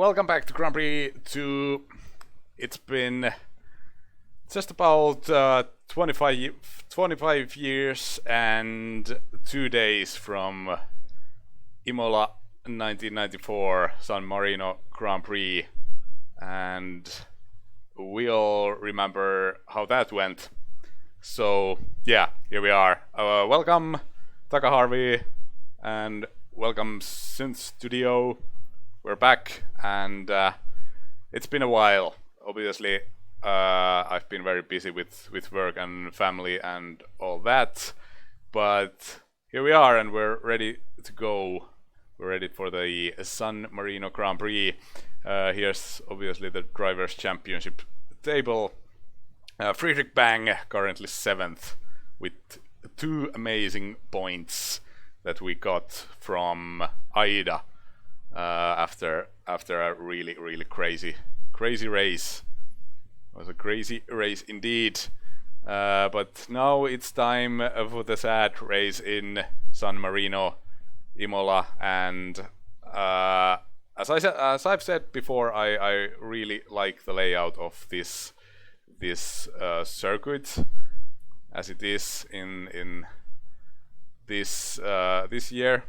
Welcome back to Grand Prix 2. It's been just about 25 years and 2 days from Imola 1994 San Marino Grand Prix, and we all remember how that went. So yeah, here we are. Welcome Taka Harvey and welcome Synth Studio. We're back, and it's been a while. Obviously, I've been very busy with work and family and all that, but here we are, and we're ready to go. We're ready for the San Marino Grand Prix. Here's obviously the Drivers' Championship table. Friedrich Bang currently 7th with 2 amazing points that we got from Aida. After a really crazy race. It was a crazy race indeed. But now it's time for the sad race in San Marino, Imola, and as I've said before, I really like the layout of this circuit as it is in this year.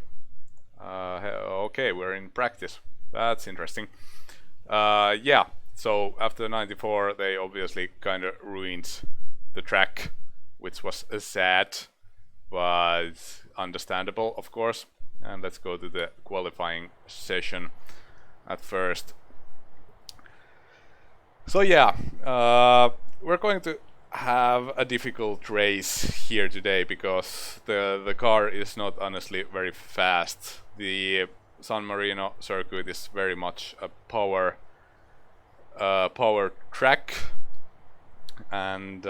Okay, we're in practice. That's interesting. Yeah, so after 94 they obviously kind of ruined the track, which was sad but understandable, of course. And let's go to the qualifying session at first. So yeah, we're going to have a difficult race here today because the car is not honestly very fast. The San Marino circuit is very much a power track, and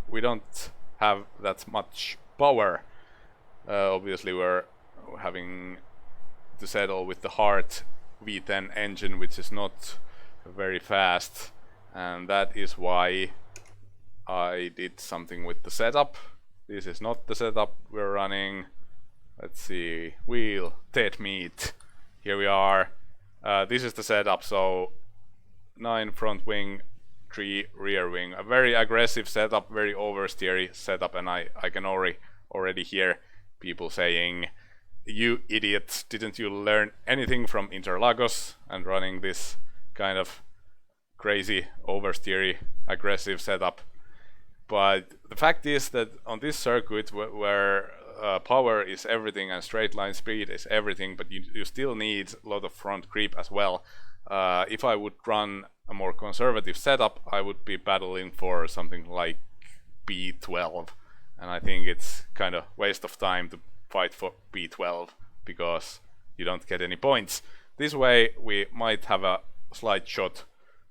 we don't have that much power. Obviously we're having to settle with the Hart V10 engine, which is not very fast, and that is why I did something with the setup. This is not the setup we're running. Let's see, wheel, dead meat. Here we are. This is the setup, so 9 front wing, 3 rear wing. A very aggressive setup, very oversteery setup, and I can already hear people saying, "You idiots, didn't you learn anything from Interlagos and running this kind of crazy, oversteery, aggressive setup?" But the fact is that on this circuit where power is everything and straight line speed is everything, but you still need a lot of front creep as well. If I would run a more conservative setup, I would be battling for something like B12, and I think it's kind of waste of time to fight for B12 because you don't get any points. This way we might have a slight shot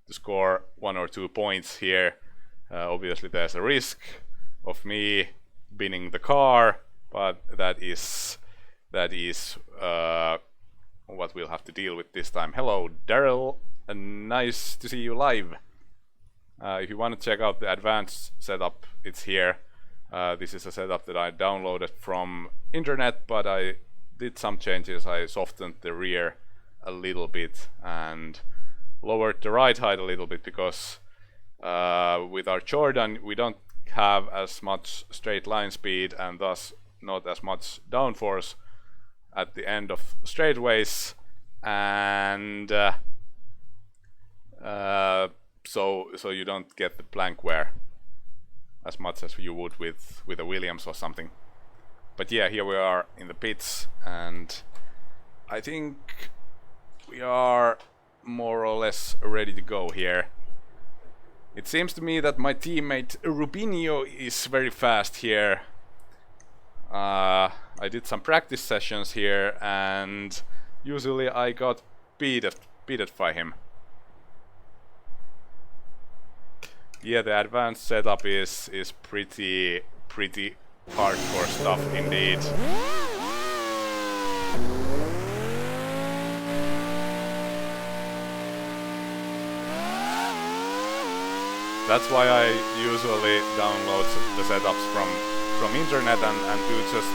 to score 1 or 2 points here. Obviously there's a risk of me binning the car, but that is what we'll have to deal with this time. Hello Daryl, nice to see you live. If you want to check out the advanced setup, it's here. This is a setup that I downloaded from internet, but I did some changes. I softened the rear a little bit and lowered the ride height a little bit because with our Jordan we don't have as much straight line speed and thus not as much downforce at the end of straightaways, and so you don't get the blank wear as much as you would with a Williams or something. But yeah, here we are in the pits, and I think we are more or less ready to go here. It seems to me that my teammate Rubinho is very fast here. I did some practice sessions here, and usually I got beaten by him. Yeah, the advanced setup is pretty hardcore stuff indeed. That's why I usually download the setups from internet and do just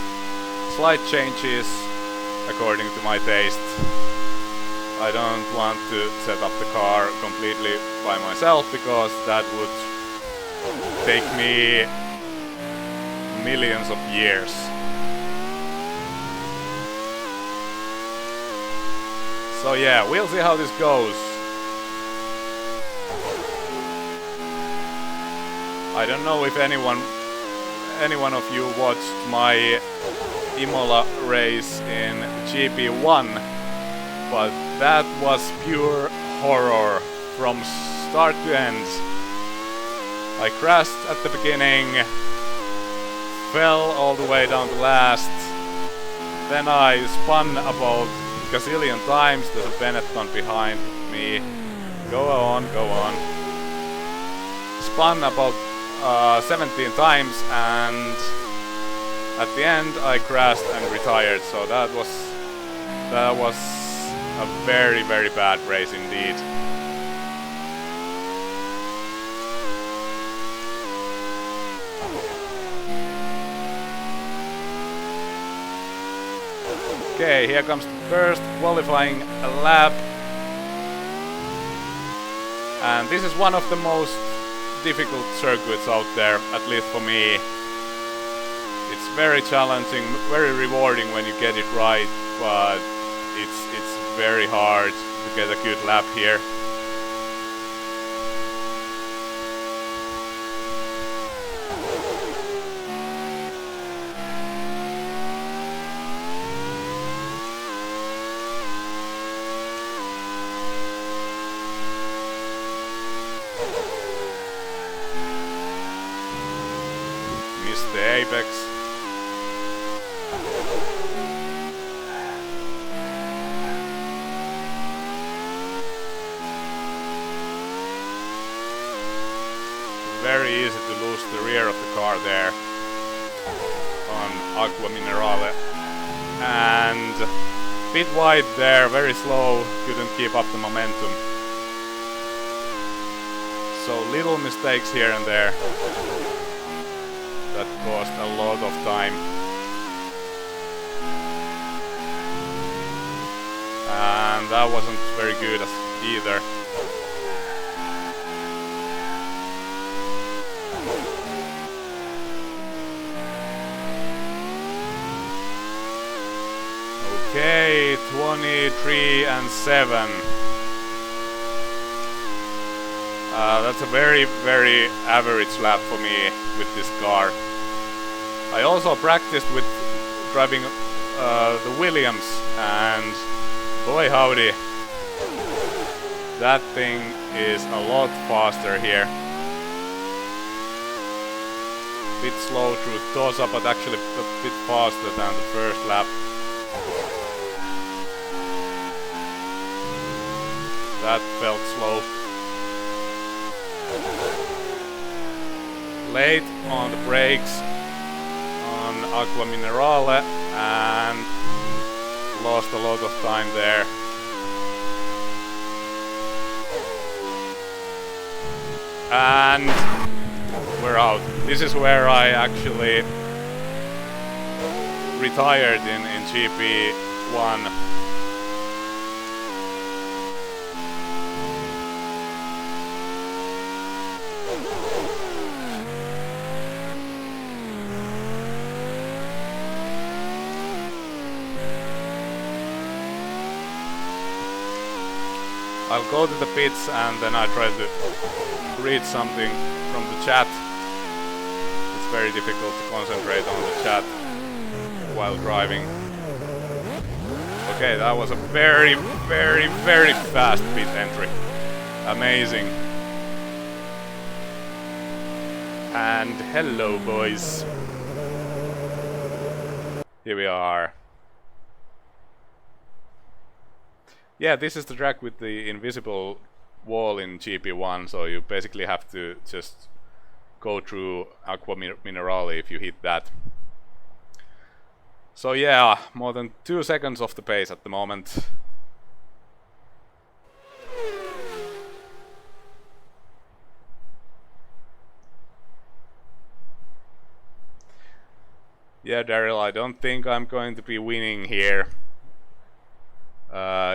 slight changes according to my taste. I don't want to set up the car completely by myself because that would take me millions of years. So yeah, we'll see how this goes. I don't know if any one of you watched my Imola race in GP1, but that was pure horror from start to end. I crashed at the beginning, fell all the way down to last, then I spun about a gazillion times. There's a Benetton behind me. Go on, go on. Spun about 17 times, and at the end I crashed and retired. So that was a very, very bad race indeed. Okay, here comes the first qualifying lap. And this is one of the most difficult circuits out there, at least for me. It's very challenging, very rewarding when you get it right, but it's very hard to get a good lap here. Missed the apex. Very easy to lose the rear of the car there on Aqua Minerale. And a bit wide there, very slow, couldn't keep up the momentum. So little mistakes here and there that cost a lot of time. And that wasn't very good either. Okay, 23 and 7. That's a very, very average lap for me with this car. I also practiced with driving the Williams, and boy howdy, that thing is a lot faster here. Bit slow through Tosa, but actually a bit faster than the first lap. That felt slow. Late on the brakes on Aqua Minerale and lost a lot of time there. And we're out. This is where I actually retired in GP1. I'll go to the pits and then I try to read something from the chat. It's very difficult to concentrate on the chat while driving. Okay, that was a very, very, very fast pit entry. Amazing. And hello boys. Here we are. Yeah, this is the track with the invisible wall in GP1, so you basically have to just go through Aqua Minerale if you hit that. So yeah, more than 2 seconds off the pace at the moment. Yeah, Daryl, I don't think I'm going to be winning here.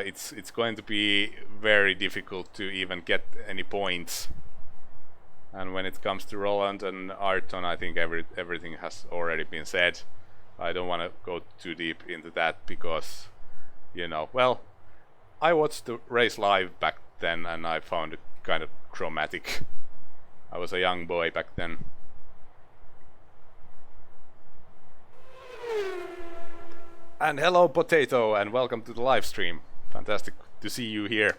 it's going to be very difficult to even get any points. And when it comes to Roland and Arton, I think everything has already been said. I don't want to go too deep into that because, you know, well, I watched the race live back then and I found it kind of traumatic. I was a young boy back then. And hello Potato, and welcome to the live stream. Fantastic to see you here.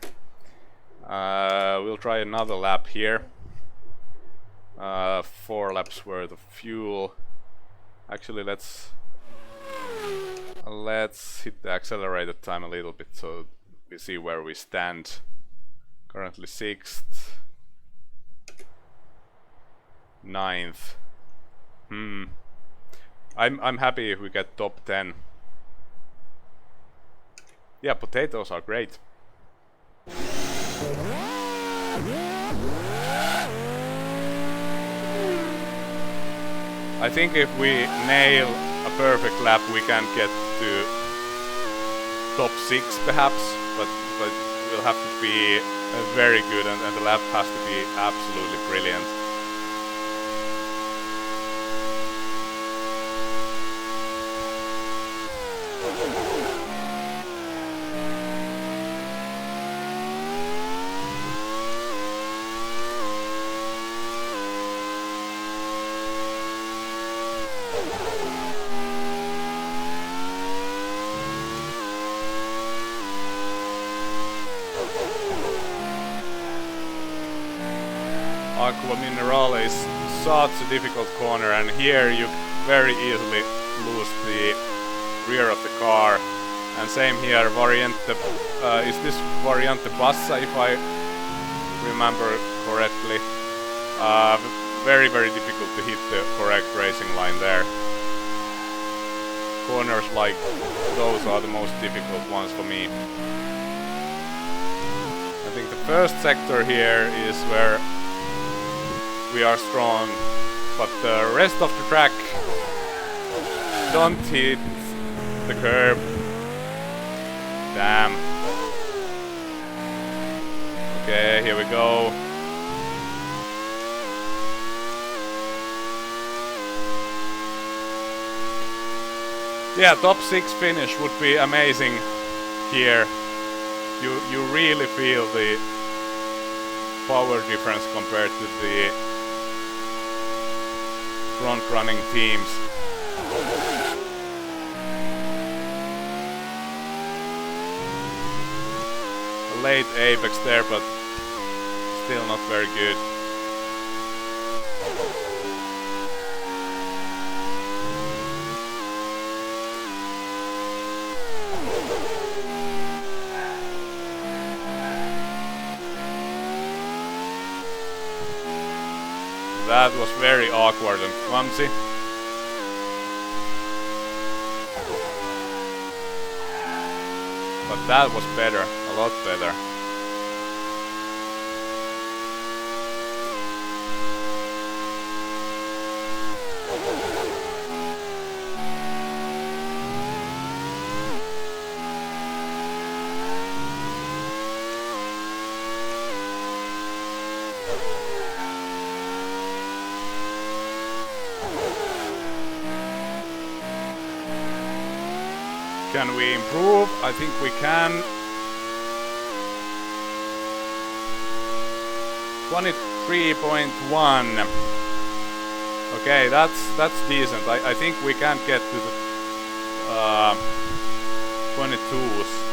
We'll try another lap here. 4 laps worth of fuel. Actually, let's hit the accelerated time a little bit so we see where we stand. Currently 6th, 9th. I'm happy if we get top 10. Yeah, potatoes are great. I think if we nail a perfect lap we can get to top 6 perhaps, but we'll have to be very good and the lap has to be absolutely brilliant. Aqua Minerale is such a difficult corner, and here you very easily lose the rear of the car. And same here, Variante, is this Variante Bassa if I remember correctly? Very difficult to hit the correct racing line there. Corners like those are the most difficult ones for me. I think the first sector here is where we are strong, but the rest of the track don't hit the curb. Damn. Okay, here we go. Yeah, top 6 finish would be amazing here. You really feel the power difference compared to the front running teams. A late apex there, but still not very good. That was very awkward and clumsy. But that was better, a lot better. Can we improve? I think we can. 23.1. Okay, that's decent. I think we can get to the 22s.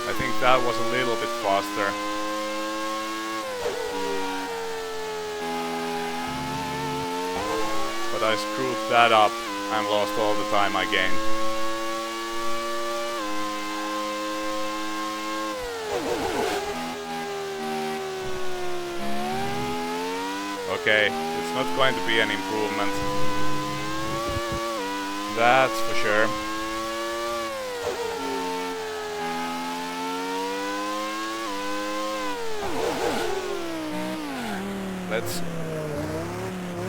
I think that was a little bit faster. But I screwed that up and lost all the time I gained. Okay, it's not going to be an improvement. That's for sure. Let's...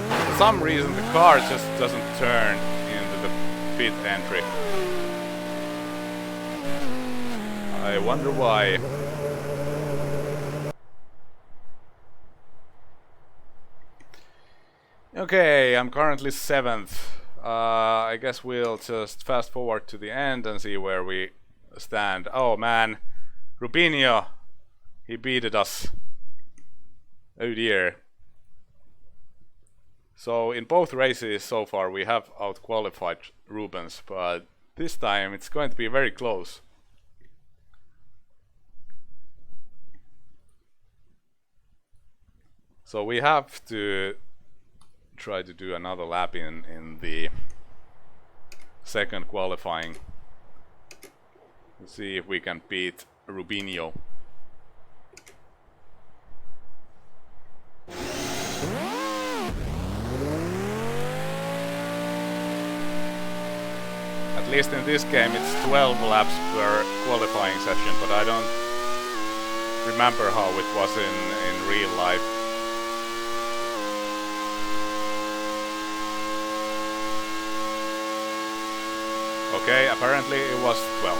For some reason the car just doesn't turn into the pit entry. I wonder why. Okay, I'm currently 7th. I guess we'll just fast forward to the end and see where we stand. Oh man, Rubinho, he beated us. Oh dear. So in both races so far we have outqualified Rubens, but this time it's going to be very close. So we have to try to do another lap in the second qualifying. Let's see if we can beat Rubinho. At least in this game it's 12 laps per qualifying session, but I don't remember how it was in real life. Okay, apparently it was 12.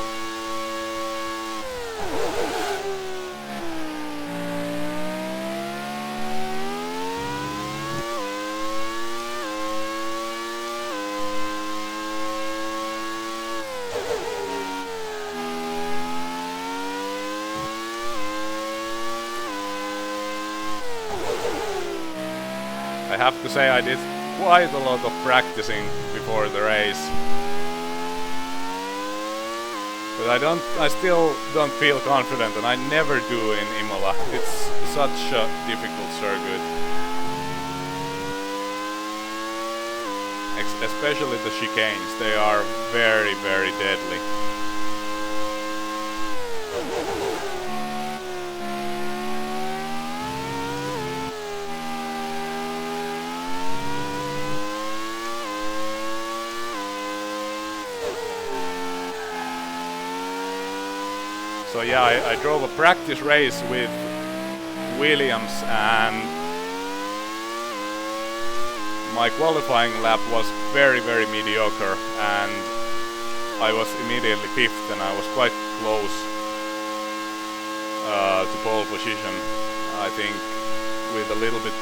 I have to say I did quite a lot of practicing before the race. But I still don't feel confident, and I never do in Imola. It's such a difficult circuit. Especially the chicanes, they are very, very deadly. So yeah, I drove a practice race with Williams, and my qualifying lap was very, very mediocre, and I was immediately 5th, and I was quite close to pole position. I think with a little bit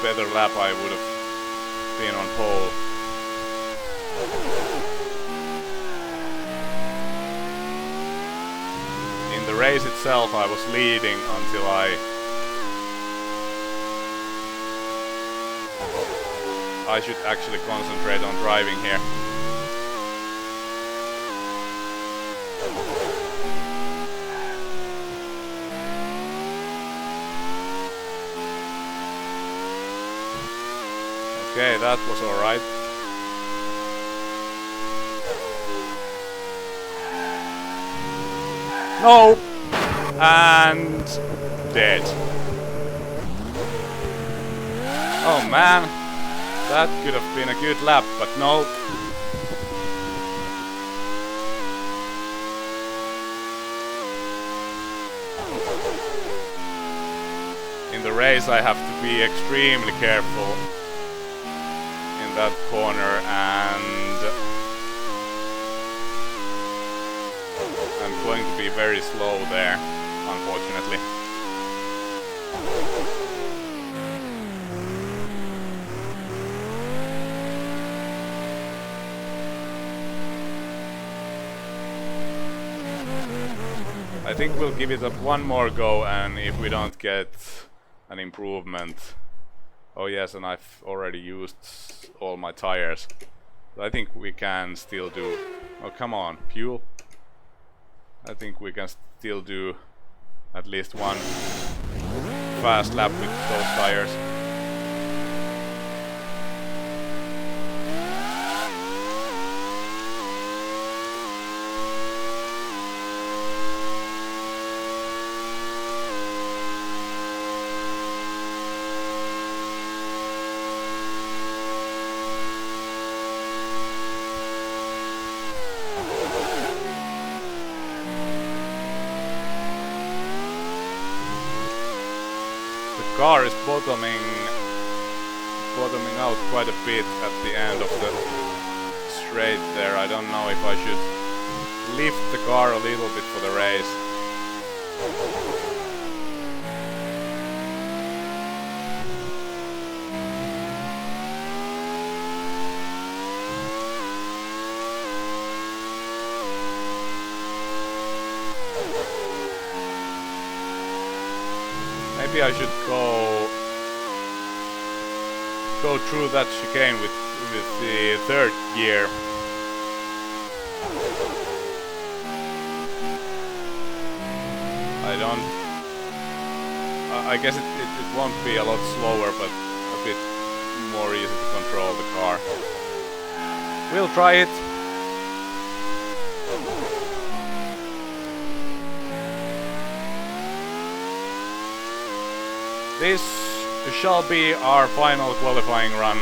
better lap I would have been on pole. In the race itself I was leading until I should actually concentrate on driving here. Okay, that was alright. No! And dead. Oh man, that could have been a good lap, but no. In the race I have to be extremely careful in that corner, and I'm going to be very slow there, unfortunately. I think we'll give it one more go, and if we don't get an improvement... Oh yes, and I've already used all my tires. But I think we can still do... Oh come on, fuel. I think we can still do at least one fast lap with those tires. car is bottoming out quite a bit at the end of the straight there. I don't know if I should lift the car a little bit for the race. Maybe I should go through that chicane with the third gear. I guess it won't be a lot slower, but a bit more easy to control the car. We'll try it. This shall be our final qualifying run.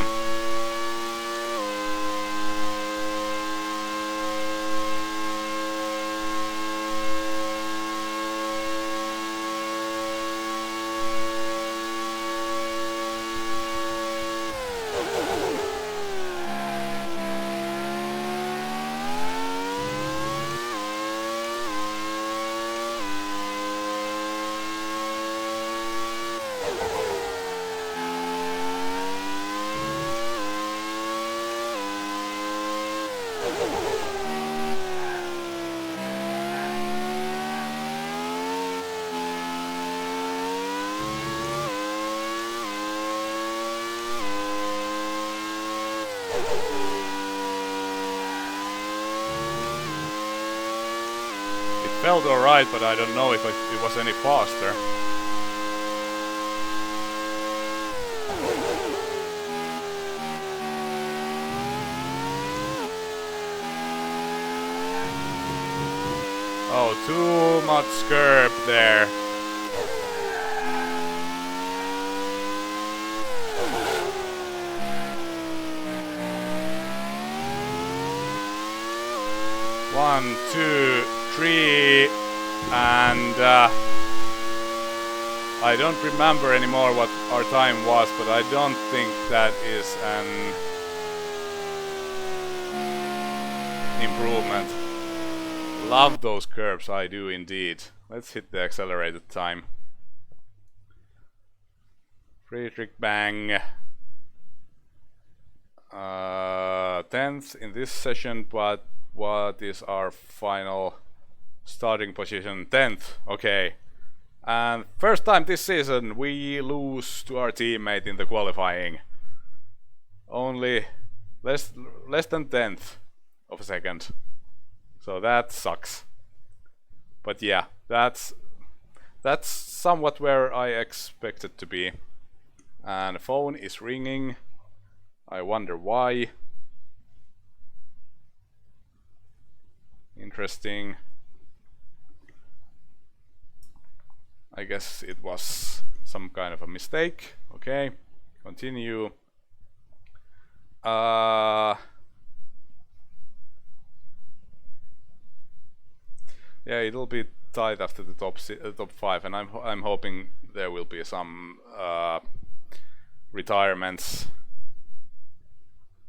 It felt alright, but I don't know if it was any faster. Oh, too much curb there. One, two, three, and I don't remember anymore what our time was, but I don't think that is an improvement. Love those curves, I do indeed. Let's hit the accelerated time. Friedrich Bang. 10th in this session, but what is our final starting position? 10th, okay. And first time this season we lose to our teammate in the qualifying. Only less than 10th of a second. So that sucks. But yeah, that's somewhat where I expected to be. And the phone is ringing. I wonder why. Interesting. I guess it was some kind of a mistake. Okay, continue. Yeah, it'll be tight after the top 5, and I'm hoping there will be some retirements.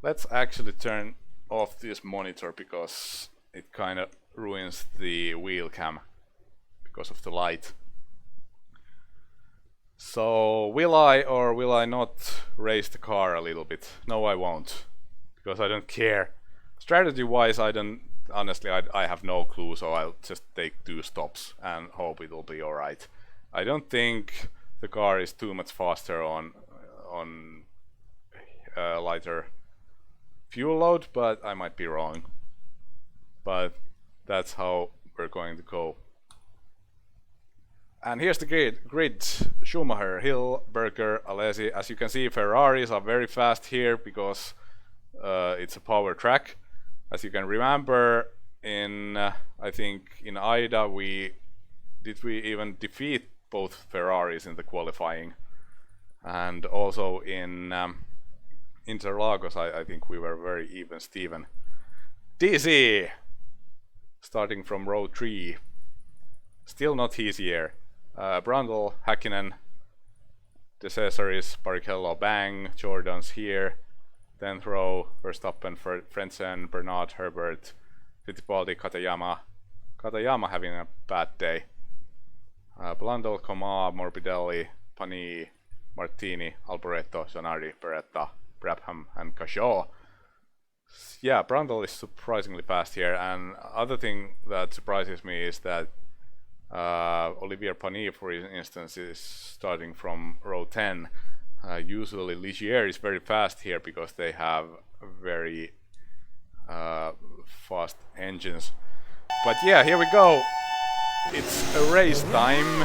Let's actually turn off this monitor because it kind of ruins the wheel cam because of the light. So will I or will I not race the car a little bit? No, I won't, because I don't care. Strategy wise, I don't, honestly, I have no clue, so I'll just take 2 stops and hope it'll be alright. I don't think the car is too much faster on lighter fuel load, but I might be wrong. But that's how we're going to go. And here's the grid. Schumacher, Hill, Berger, Alesi. As you can see, Ferraris are very fast here because it's a power track. As you can remember, in I think in Ida we even defeat both Ferraris in the qualifying, and also in Interlagos I think we were very even Steven. DC starting from row 3, still not easier. Brundle, Häkkinen, De Cesaris, Barrichello, Bang, Jordan's here. 10th row, Verstappen, Frentzen, Bernard, Herbert, Fittipaldi, Katayama. Katayama having a bad day. Blundell, Comas, Morbidelli, Pani, Martini, Alboreto, Zanardi, Beretta, Brabham, and Cachot. Yeah, Brundle is surprisingly fast here, and other thing that surprises me is that Olivier Pani, for instance, is starting from row 10. Usually Ligier is very fast here because they have very fast engines. But yeah, here we go. It's a race time.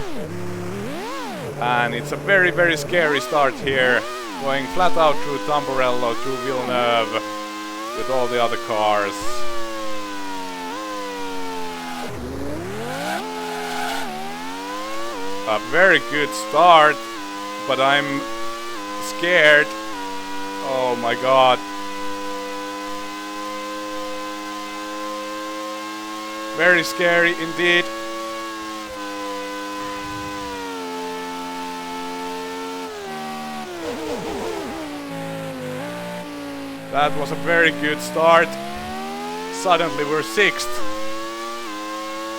And it's a very, very scary start here. Going flat out through Tamburello, through Villeneuve, with all the other cars. A very good start, but I'm scared. Oh my god. Very scary indeed. That was a very good start. Suddenly we're 6th.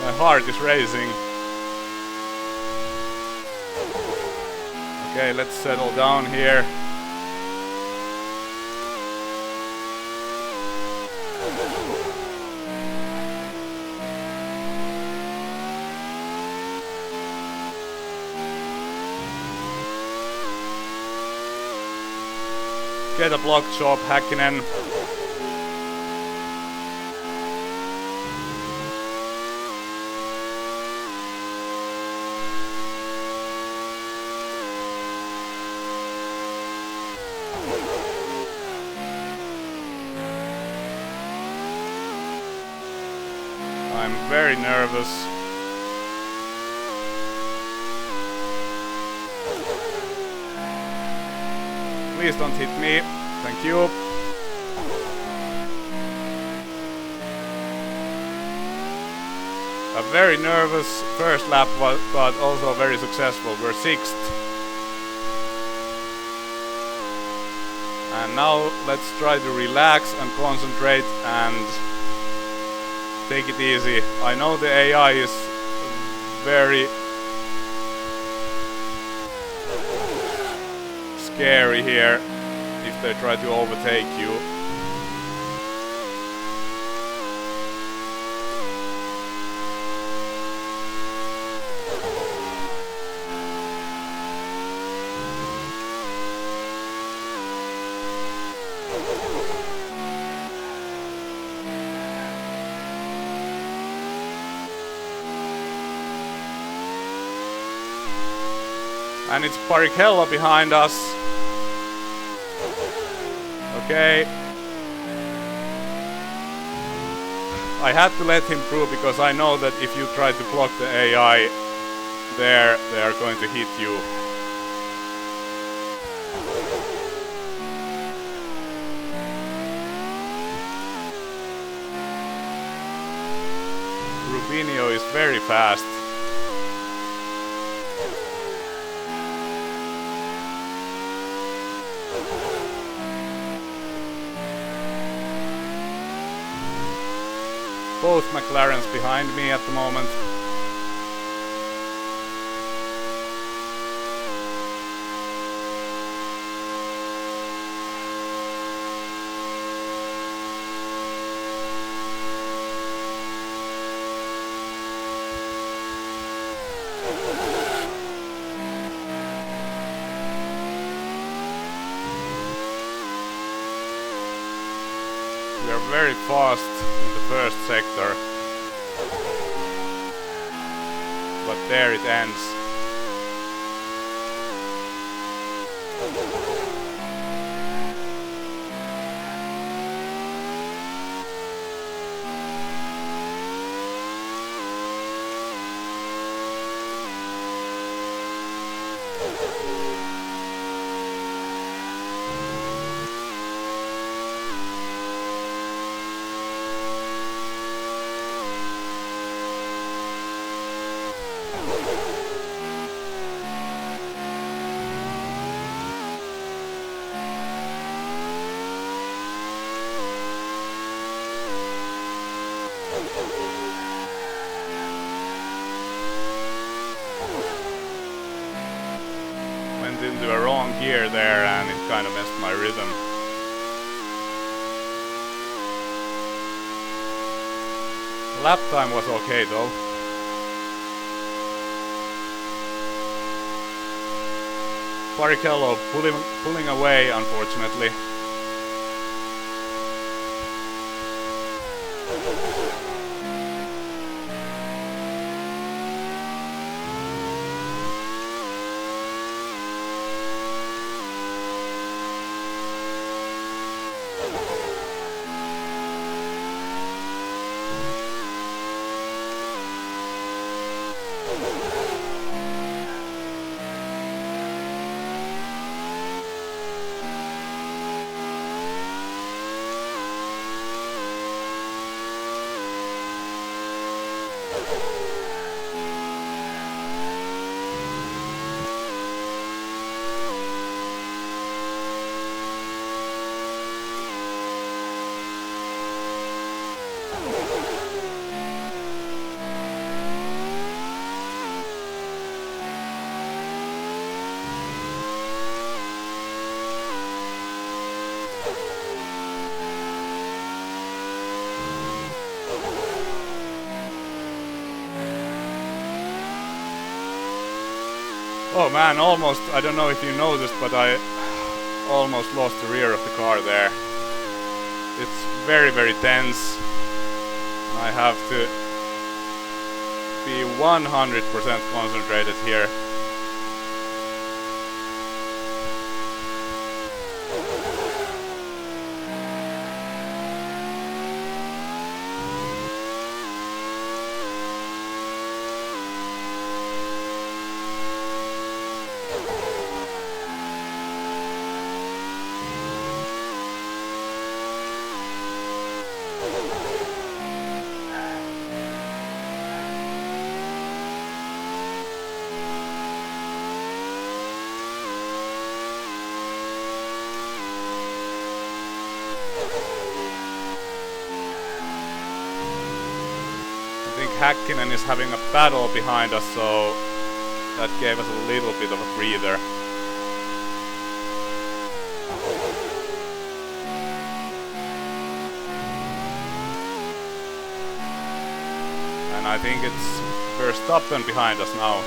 My heart is racing. Okay, let's settle down here. Get a block job, Häkkinen. I'm very nervous. Please don't hit me. Thank you. A very nervous first lap, but also very successful. We're 6th. And now let's try to relax and concentrate and take it easy. I know the AI is very scary here if they try to overtake you. And it's Barrichello behind us. Okay. I had to let him through because I know that if you try to block the AI there, they are going to hit you. Rubinho is very fast. Both McLarens behind me at the moment. We are very fast in the first sector, but there it ends. went into a wrong gear there and it kind of messed my rhythm. Lap time was okay though. Barrichello pulling away, unfortunately. Oh man, almost, I don't know if you noticed, but I almost lost the rear of the car there. It's very, very tense. I have to be 100% concentrated here. Häkkinen is having a battle behind us, so that gave us a little bit of a breather. And I think it's Verstappen behind us now.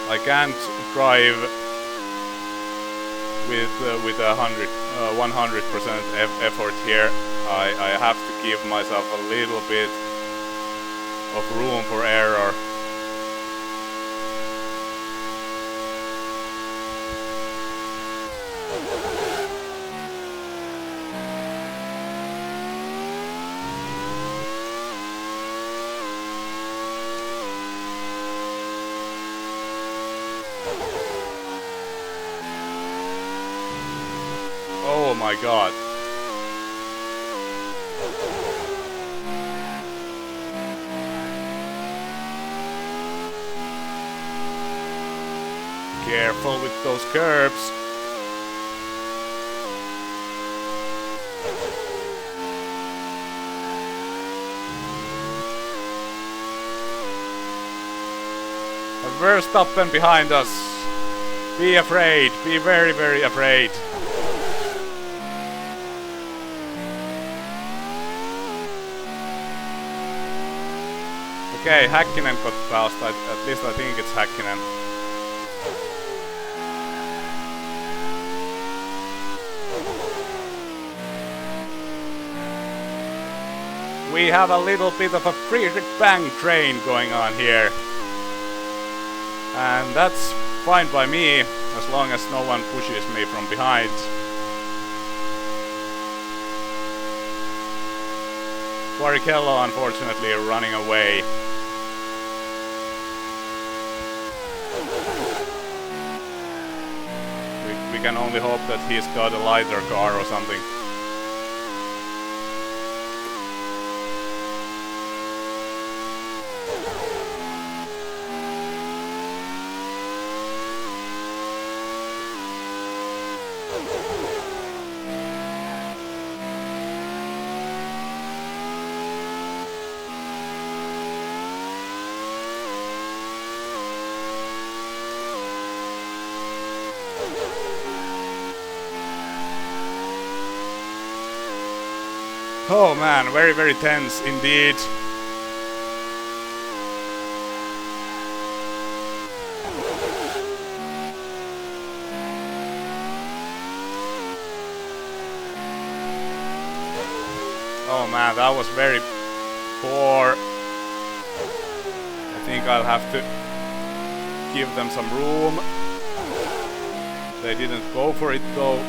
I can't drive with 100% effort here. I have to give myself a little bit of room for error. Oh my god. Careful with those curbs. Verstappen behind us. Be afraid. Be very, very afraid. Okay, Häkkinen got passed. At least I think it's Häkkinen. We have a little bit of a Friedrich Bang train going on here. And that's fine by me, as long as no one pushes me from behind. Barrichello unfortunately running away. We can only hope that he's got a lighter car or something. Oh man, very, very tense indeed. Oh man, that was very poor. I think I'll have to give them some room. They didn't go for it though.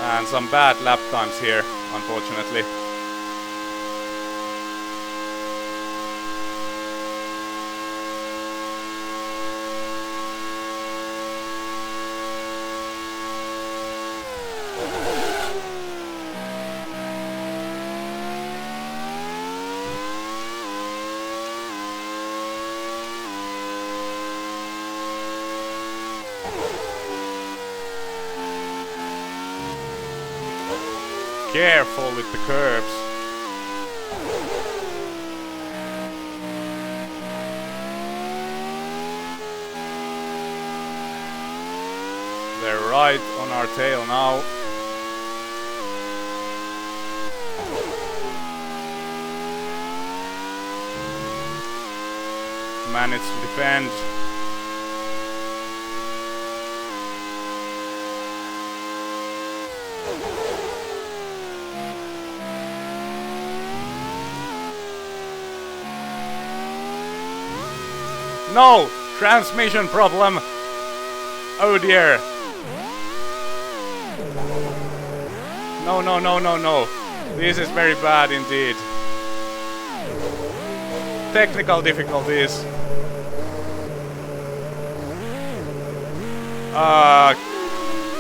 And some bad lap times here, unfortunately. Careful with the curves. They're right on our tail now. Managed to defend. No! Transmission problem! Oh dear! No, no, no, no, no. This is very bad indeed. Technical difficulties.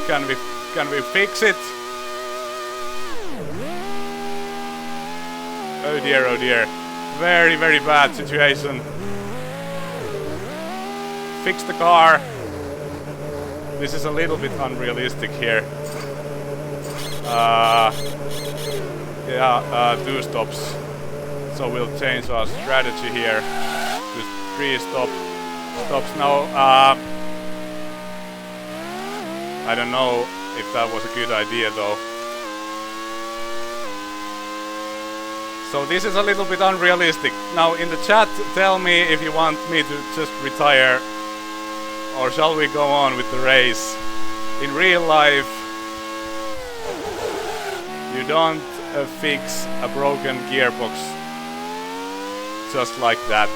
Can we fix it? Oh dear, oh dear. Very, very bad situation. Fix the car. This is a little bit unrealistic here. Yeah, 2 stops. So we'll change our strategy here to 3 stops now. I don't know if that was a good idea though. So this is a little bit unrealistic. Now in the chat, tell me if you want me to just retire or shall we go on with the race. In real life, you don't fix a broken gearbox just like that.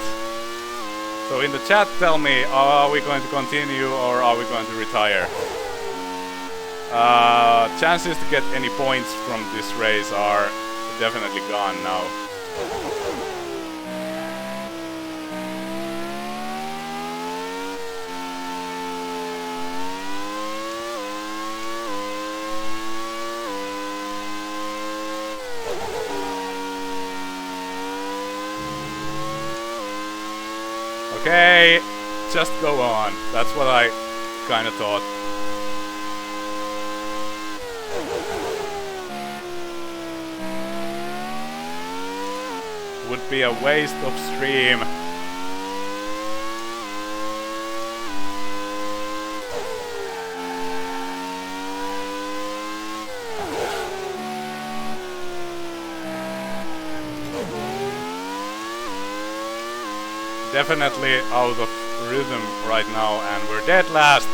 So in the chat, tell me, are we going to continue or are we going to retire? Chances to get any points from this race are definitely gone now. Okay, just go on. That's what I kind of thought. Would be a waste of stream. Definitely out of rhythm right now and we're dead last.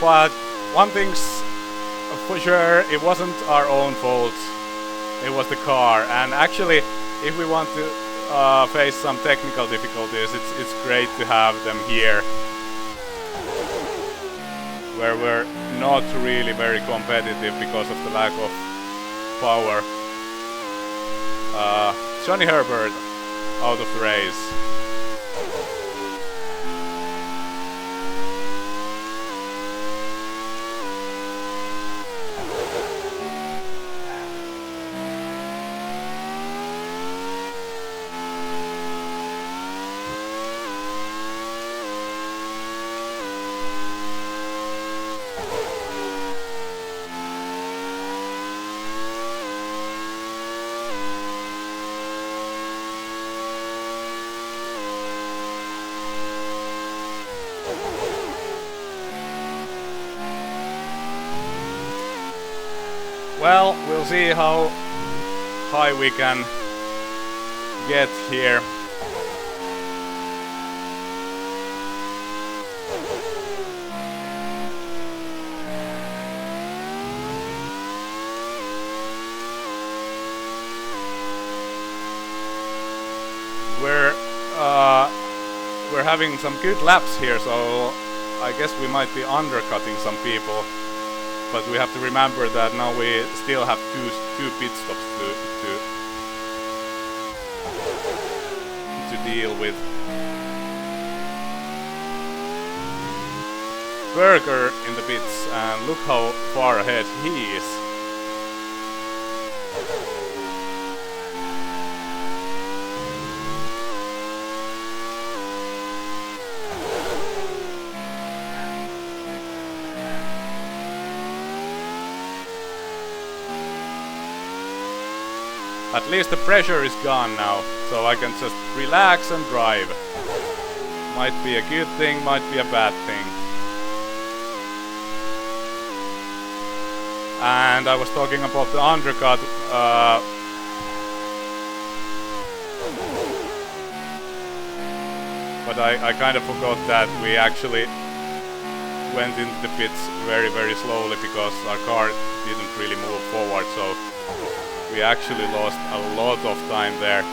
But one thing's for sure, it wasn't our own fault. It was the car, and actually if we want to face some technical difficulties, it's great to have them here where we're not really very competitive because of the lack of power. Johnny Herbert out of the race. Well, we'll see how high we can get here. We're having some good laps here, so I guess we might be undercutting some people. But we have to remember that now we still have two pit stops to deal with. Berger in the pits, and look how far ahead he is. At least the pressure is gone now, so I can just relax and drive. Might be a good thing, might be a bad thing. And I was talking about the undercut. But I kind of forgot that we actually went into the pits very, very slowly because our car didn't really move forward, so we actually lost a lot of time there.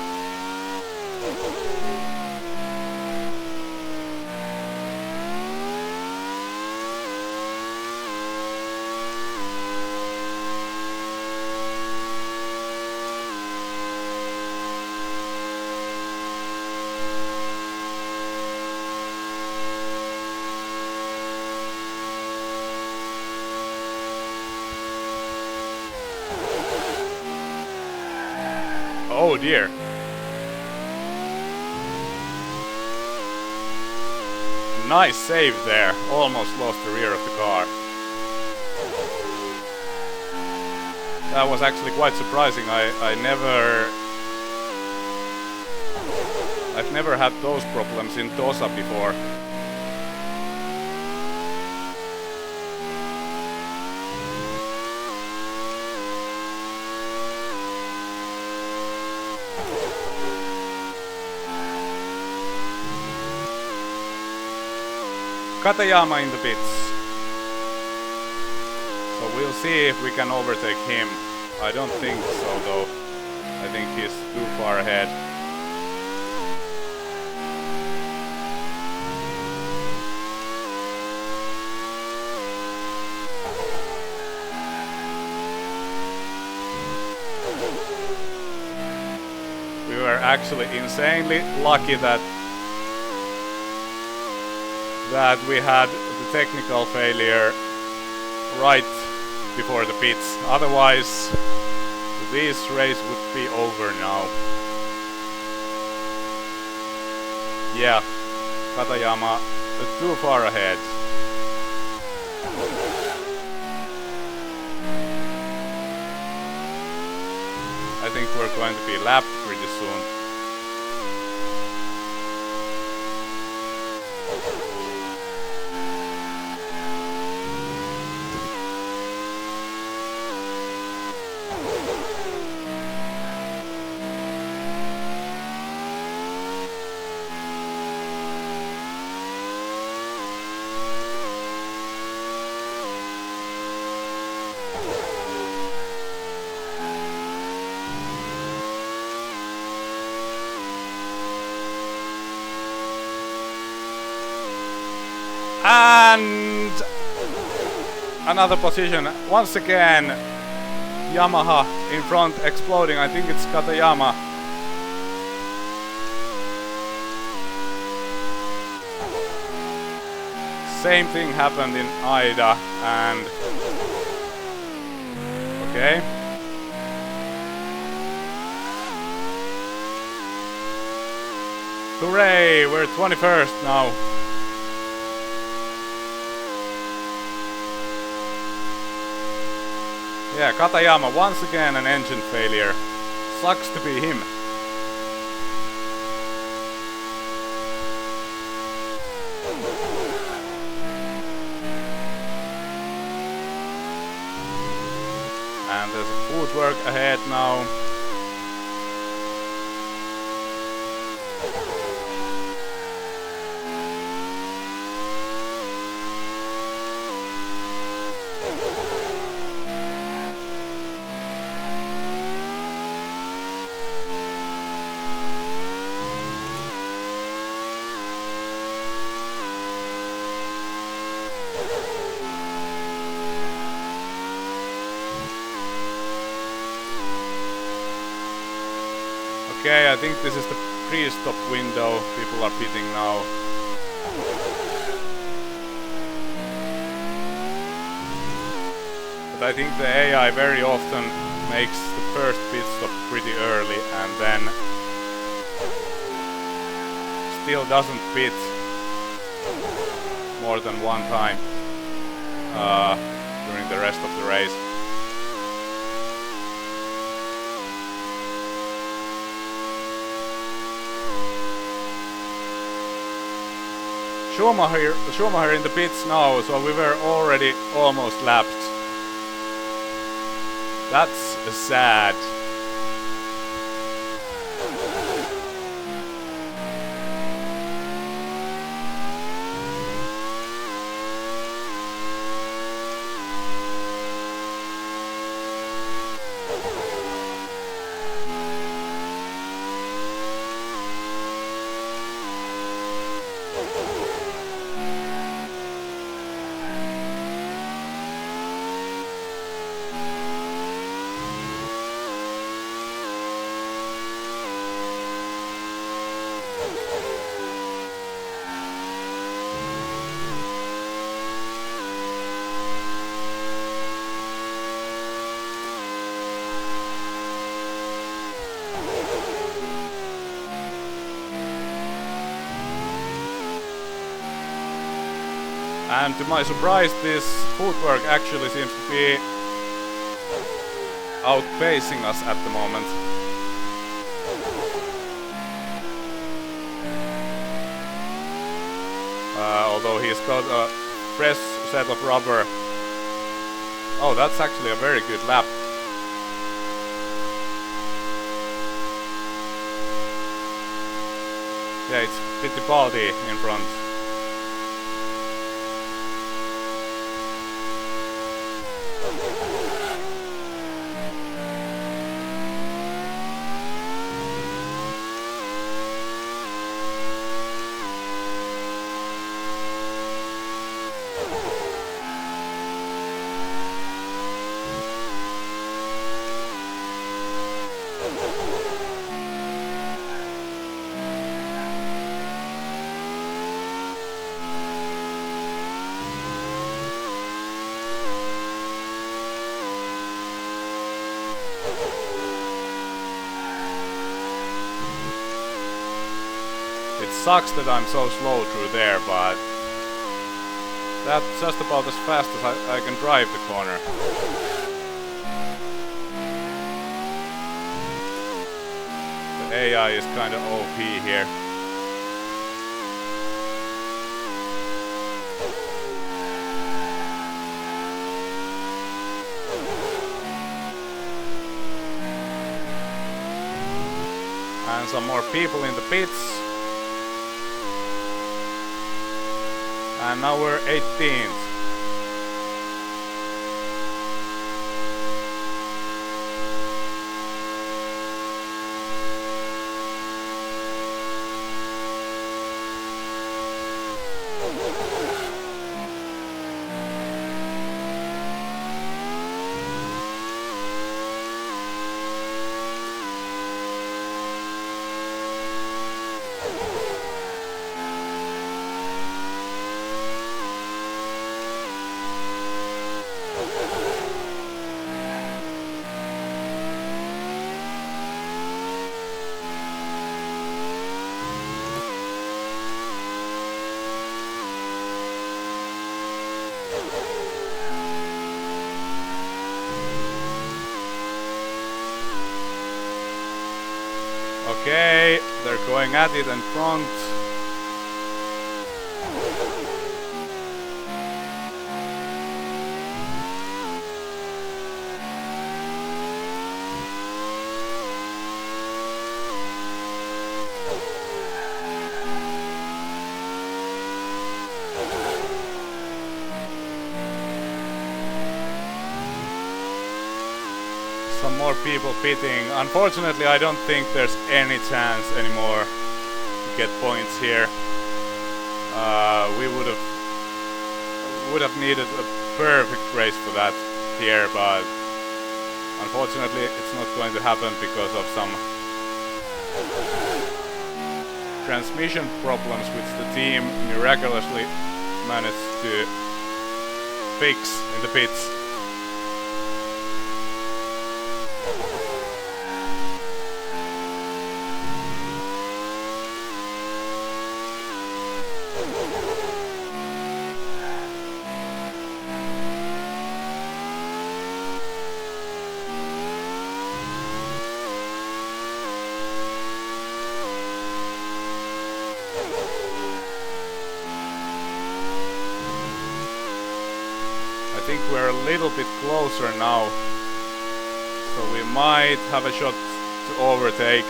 Oh dear. Nice save there. Almost lost the rear of the car. That was actually quite surprising. I've never had those problems in Tosa before. Katayama in the pits. So we'll see if we can overtake him. I don't think so though. I think he's too far ahead. We were actually insanely lucky that we had the technical failure right before the pits. Otherwise, this race would be over now. Yeah, Katayama too far ahead. I think we're going to be lapped pretty soon. And another position. Once again, Yamaha in front exploding. I think it's Katayama. Same thing happened in Aida and... Okay. Hooray! We're 21st now. Yeah, Katayama once again an engine failure. Sucks to be him. And there's footwork ahead now. Okay, I think this is the pre-stop window. People are pitting now. But I think the AI very often makes the first pit stop pretty early and then still doesn't pit more than one time during the rest of the race. Schumacher in the pits now, so we were already almost lapped. That's sad. And to my surprise, this footwork actually seems to be outpacing us at the moment. Although he's got a fresh set of rubber. Oh, that's actually a very good lap. Yeah, it's Fittipaldi in front. It sucks that I'm so slow through there, but that's just about as fast as I can drive the corner. The AI is kind of OP here. And some more people in the pits. And now we're 18th. Okay, they're going at it in front. more people pitting. Unfortunately, I don't think there's any chance anymore to get points here. We would have needed a perfect race for that here, but unfortunately it's not going to happen because of some transmission problems which the team miraculously managed to fix in the pits. I think we're a little bit closer now, so we might have a shot to overtake.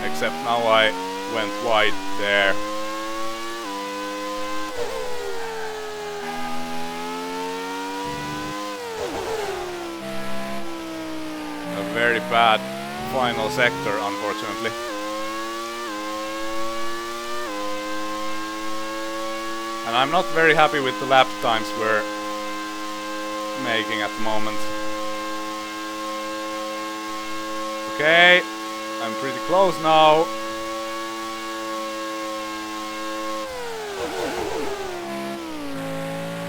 Except now I went wide there. A very bad final sector, unfortunately. And I'm not very happy with the lap times we're making at the moment. Okay, I'm pretty close now.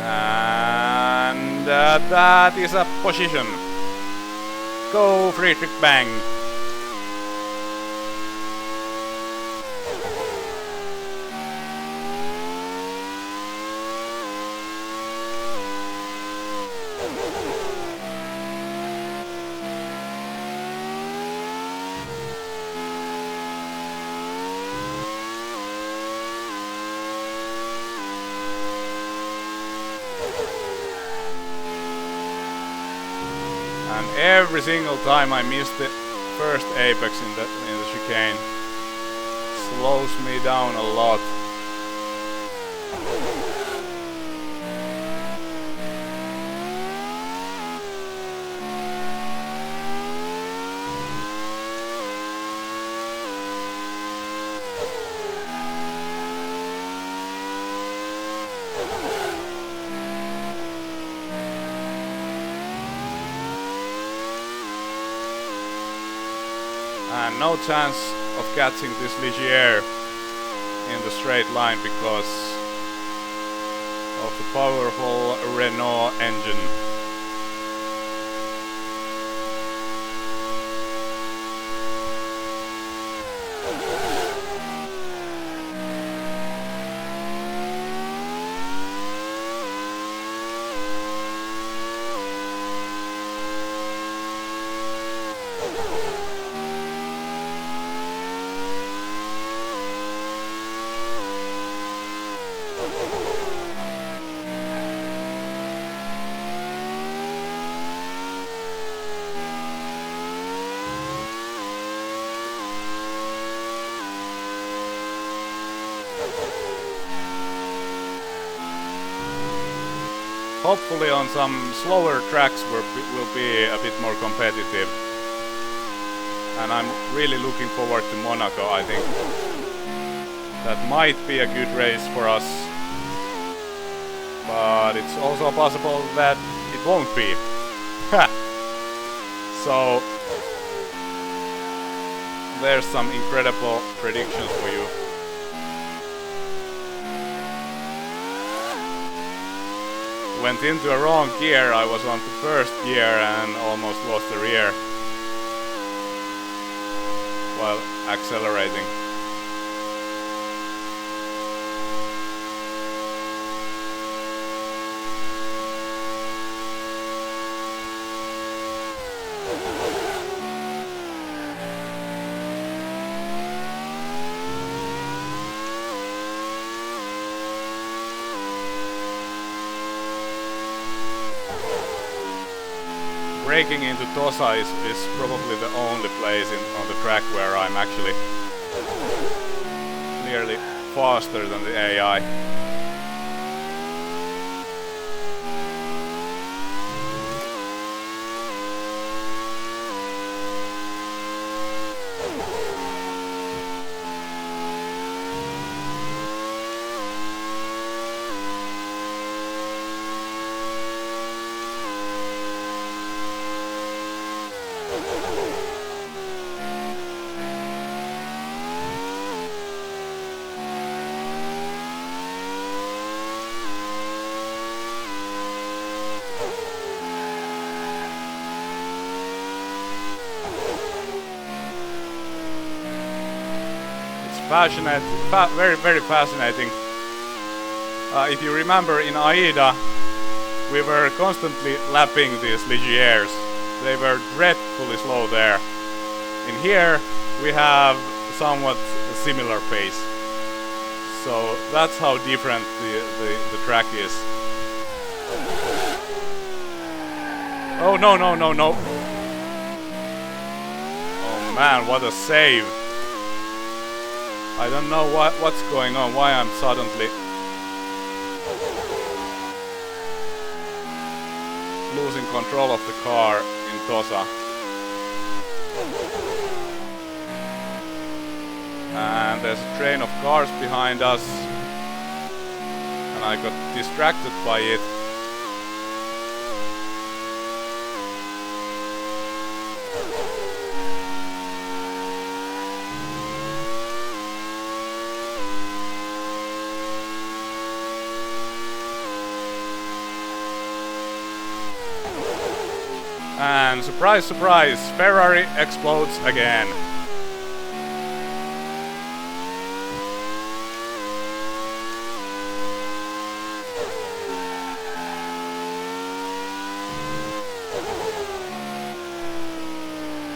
And that is a position. Go Friedrich Bang. And every single time I miss the first apex in the chicane, slows me down a lot. And no chance of catching this Ligier in the straight line because of the powerful Renault engine. Hopefully on some slower tracks we'll be a bit more competitive. And I'm really looking forward to Monaco. I think that might be a good race for us. But it's also possible that it won't be. So there's some incredible predictions for you. Went into a wrong gear. I was on the first gear and almost lost the rear while accelerating. Breaking into Tosa is probably the only place on the track where I'm actually clearly faster than the AI. Very fascinating. If you remember, in AIDA we were constantly lapping these Ligiers. They were dreadfully slow there. In here we have somewhat a similar pace. So that's how different the track is. Oh no. Oh man, what a save. I don't know what's going on, why I'm suddenly losing control of the car in Tosa. And there's a train of cars behind us, and I got distracted by it. And surprise, surprise, Ferrari explodes again.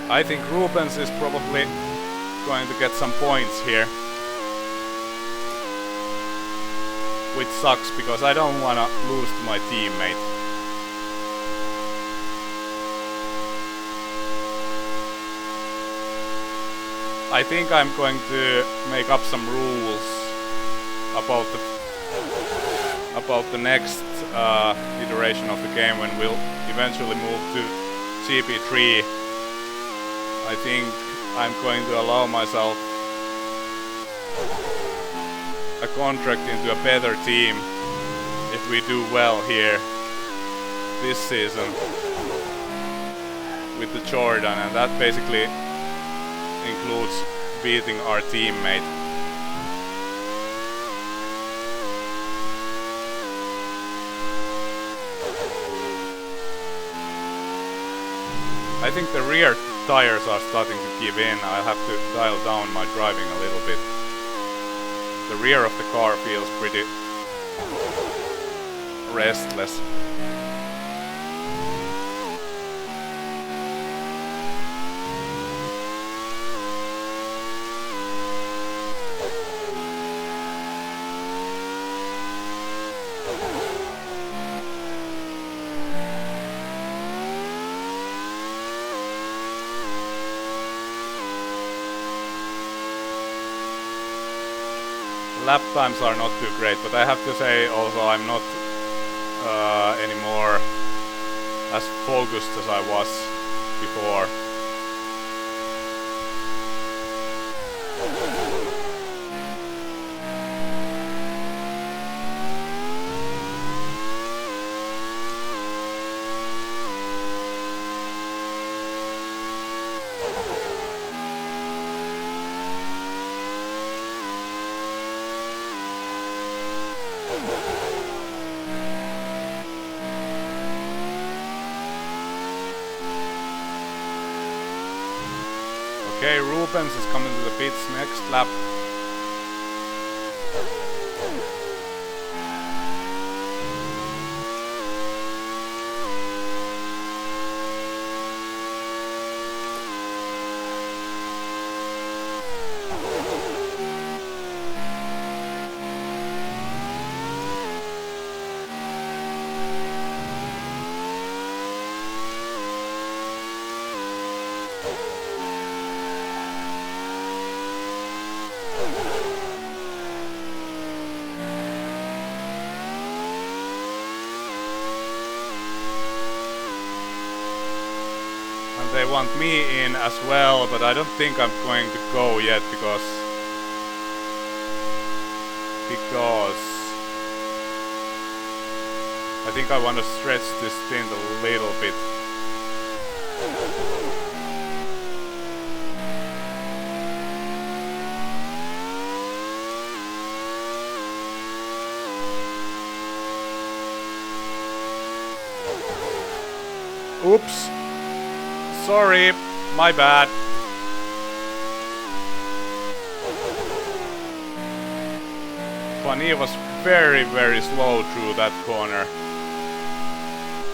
I think Rubens is probably going to get some points here. Which sucks, because I don't want to lose to my teammate. I think I'm going to make up some rules about the next iteration of the game when we'll eventually move to GP3. I think I'm going to allow myself a contract into a better team if we do well here this season with the Jordan, and that basically includes beating our teammate. I think the rear tires are starting to give in. I'll have to dial down my driving a little bit. The rear of the car feels pretty restless. Lap times are not too great, but I have to say also I'm not anymore as focused as I was before. Okay, Rubens is coming to the pits next lap. They want me in as well, but I don't think I'm going to go yet because I think I want to stretch this stint a little bit. Oops. Sorry, my bad. Fanny was very, very slow through that corner.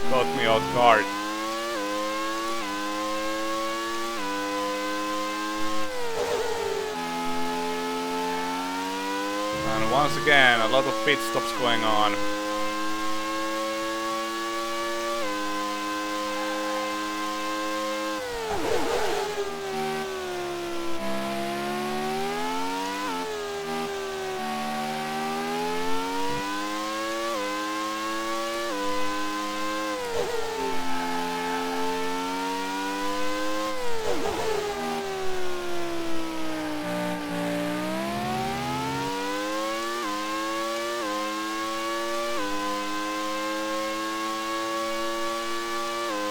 Caught me off guard. And once again, a lot of pit stops going on.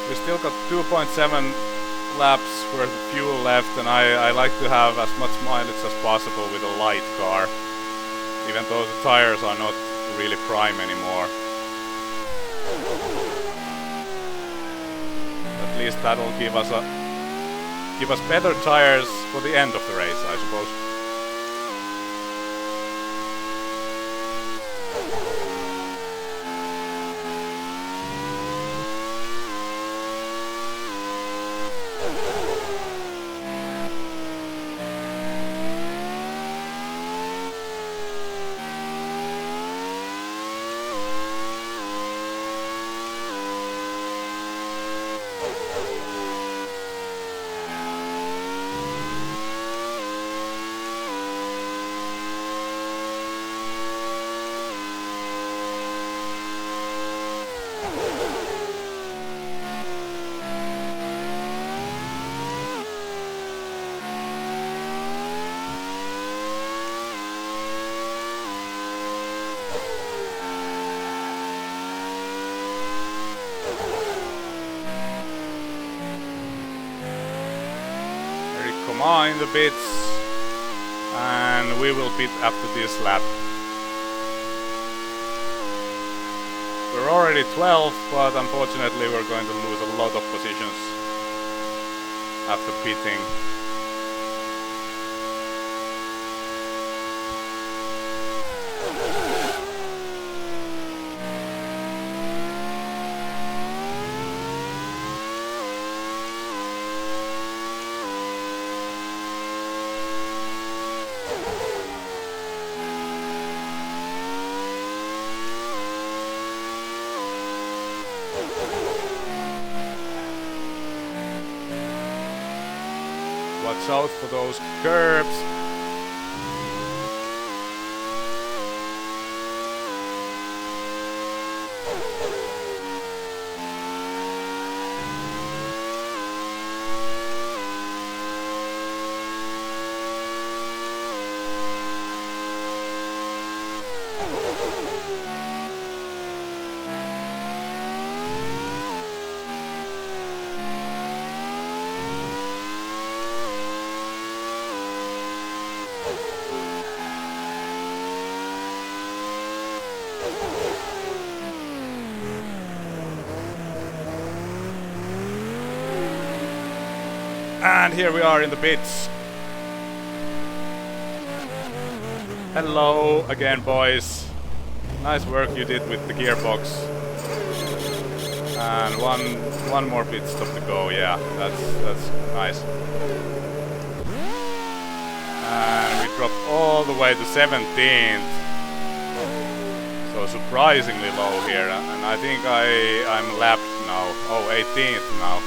We still got 2.7 laps worth of fuel left, and I like to have as much mileage as possible with a light car, even though the tires are not really prime anymore. At least that'll give us better tires for the end of the race, I suppose. In the pits, and we will pit after this lap. We're already 12th, but unfortunately we're going to lose a lot of positions after pitting. Watch out for those curbs. And here we are in the pits. Hello again, boys. Nice work you did with the gearbox. And one more pit stop to go. Yeah, that's nice. And we dropped all the way to 17th. So surprisingly low here. And I think I'm lapped now. Oh, 18th now.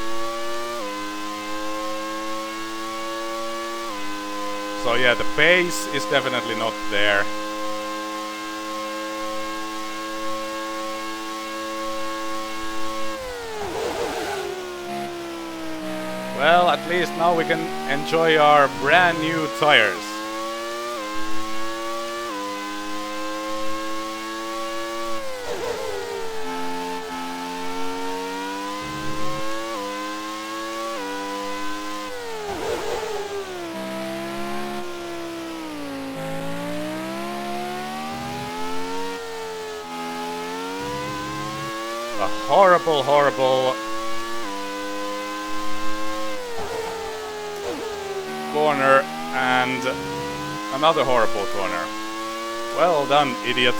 So yeah, the pace is definitely not there. Well, at least now we can enjoy our brand new tires. A horrible corner and another horrible corner. Well done, idiot.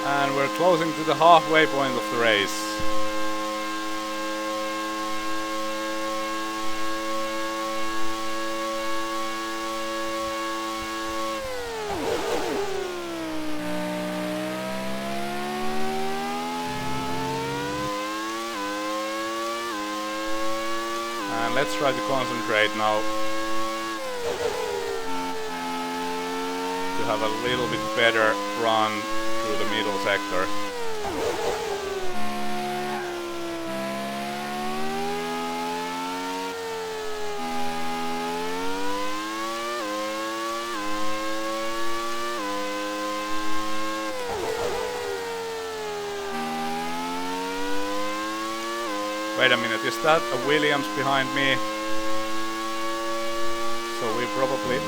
And we're closing to the halfway point of the race. And let's try to concentrate now to have a little bit better run through the middle sector. Wait a minute, is that a Williams behind me? So we probably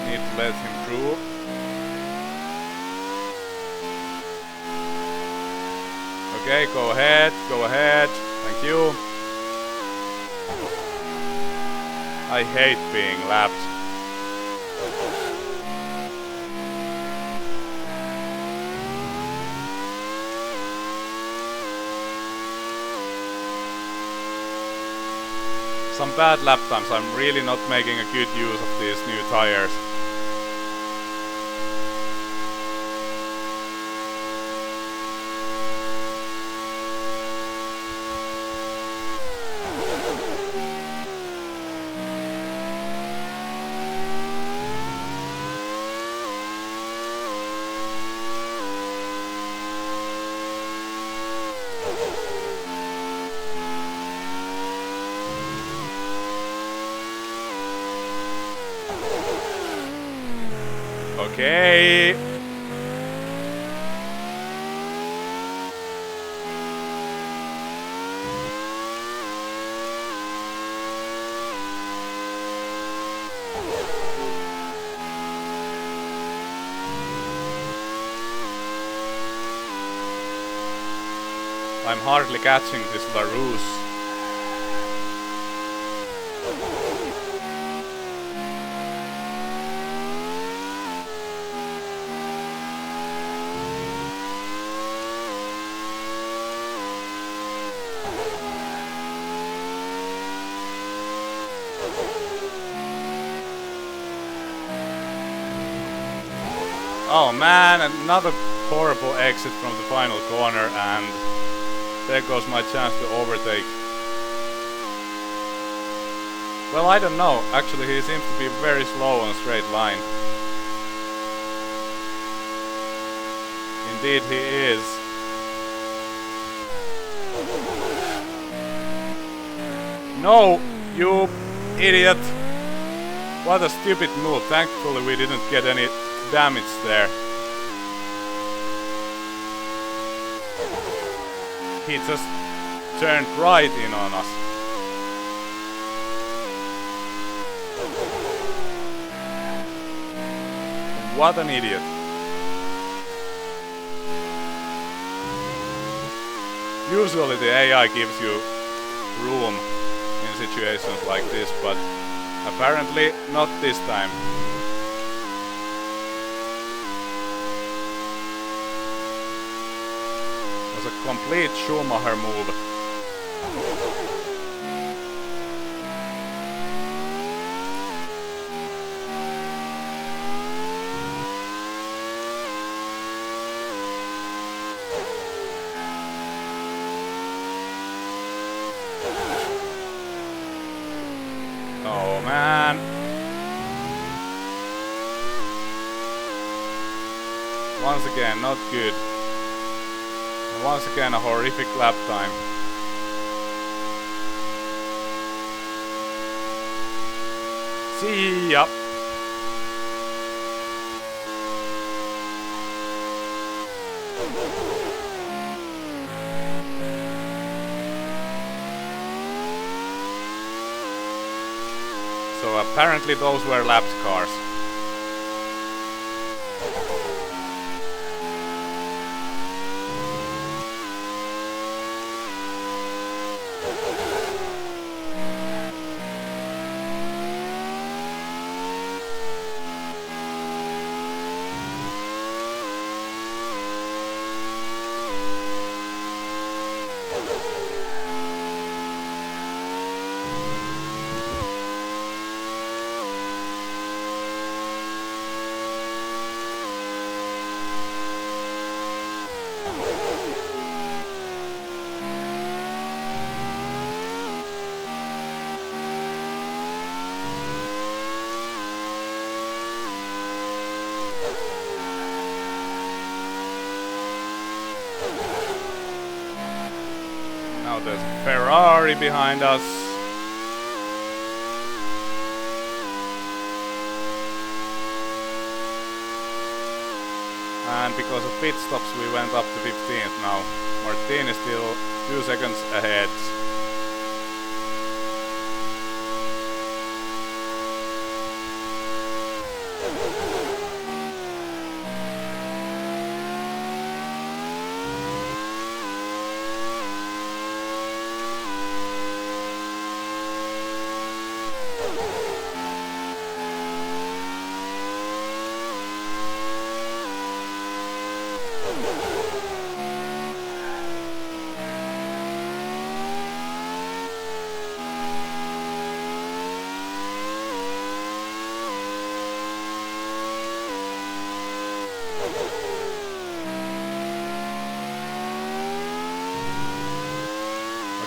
need to let him through. Okay, go ahead, thank you. I hate being lapped. Some bad lap times, I'm really not making a good use of these new tires. Okay. I'm hardly catching this LaRousse. Oh man, another horrible exit from the final corner, and there goes my chance to overtake. Well, I don't know. Actually, he seems to be very slow on a straight line. Indeed, he is. No, you idiot! What a stupid move. Thankfully, we didn't get any damage there. He just turned right in on us. What an idiot. Usually the AI gives you room in situations like this, but apparently not this time. It was a complete Schumacher move. Oh man. Once again, not good. Once again a horrific lap time. See ya! So apparently those were lapped cars. Now there's a Ferrari behind us. And because of pit stops we went up to 15th now. Martin is still 2 seconds ahead.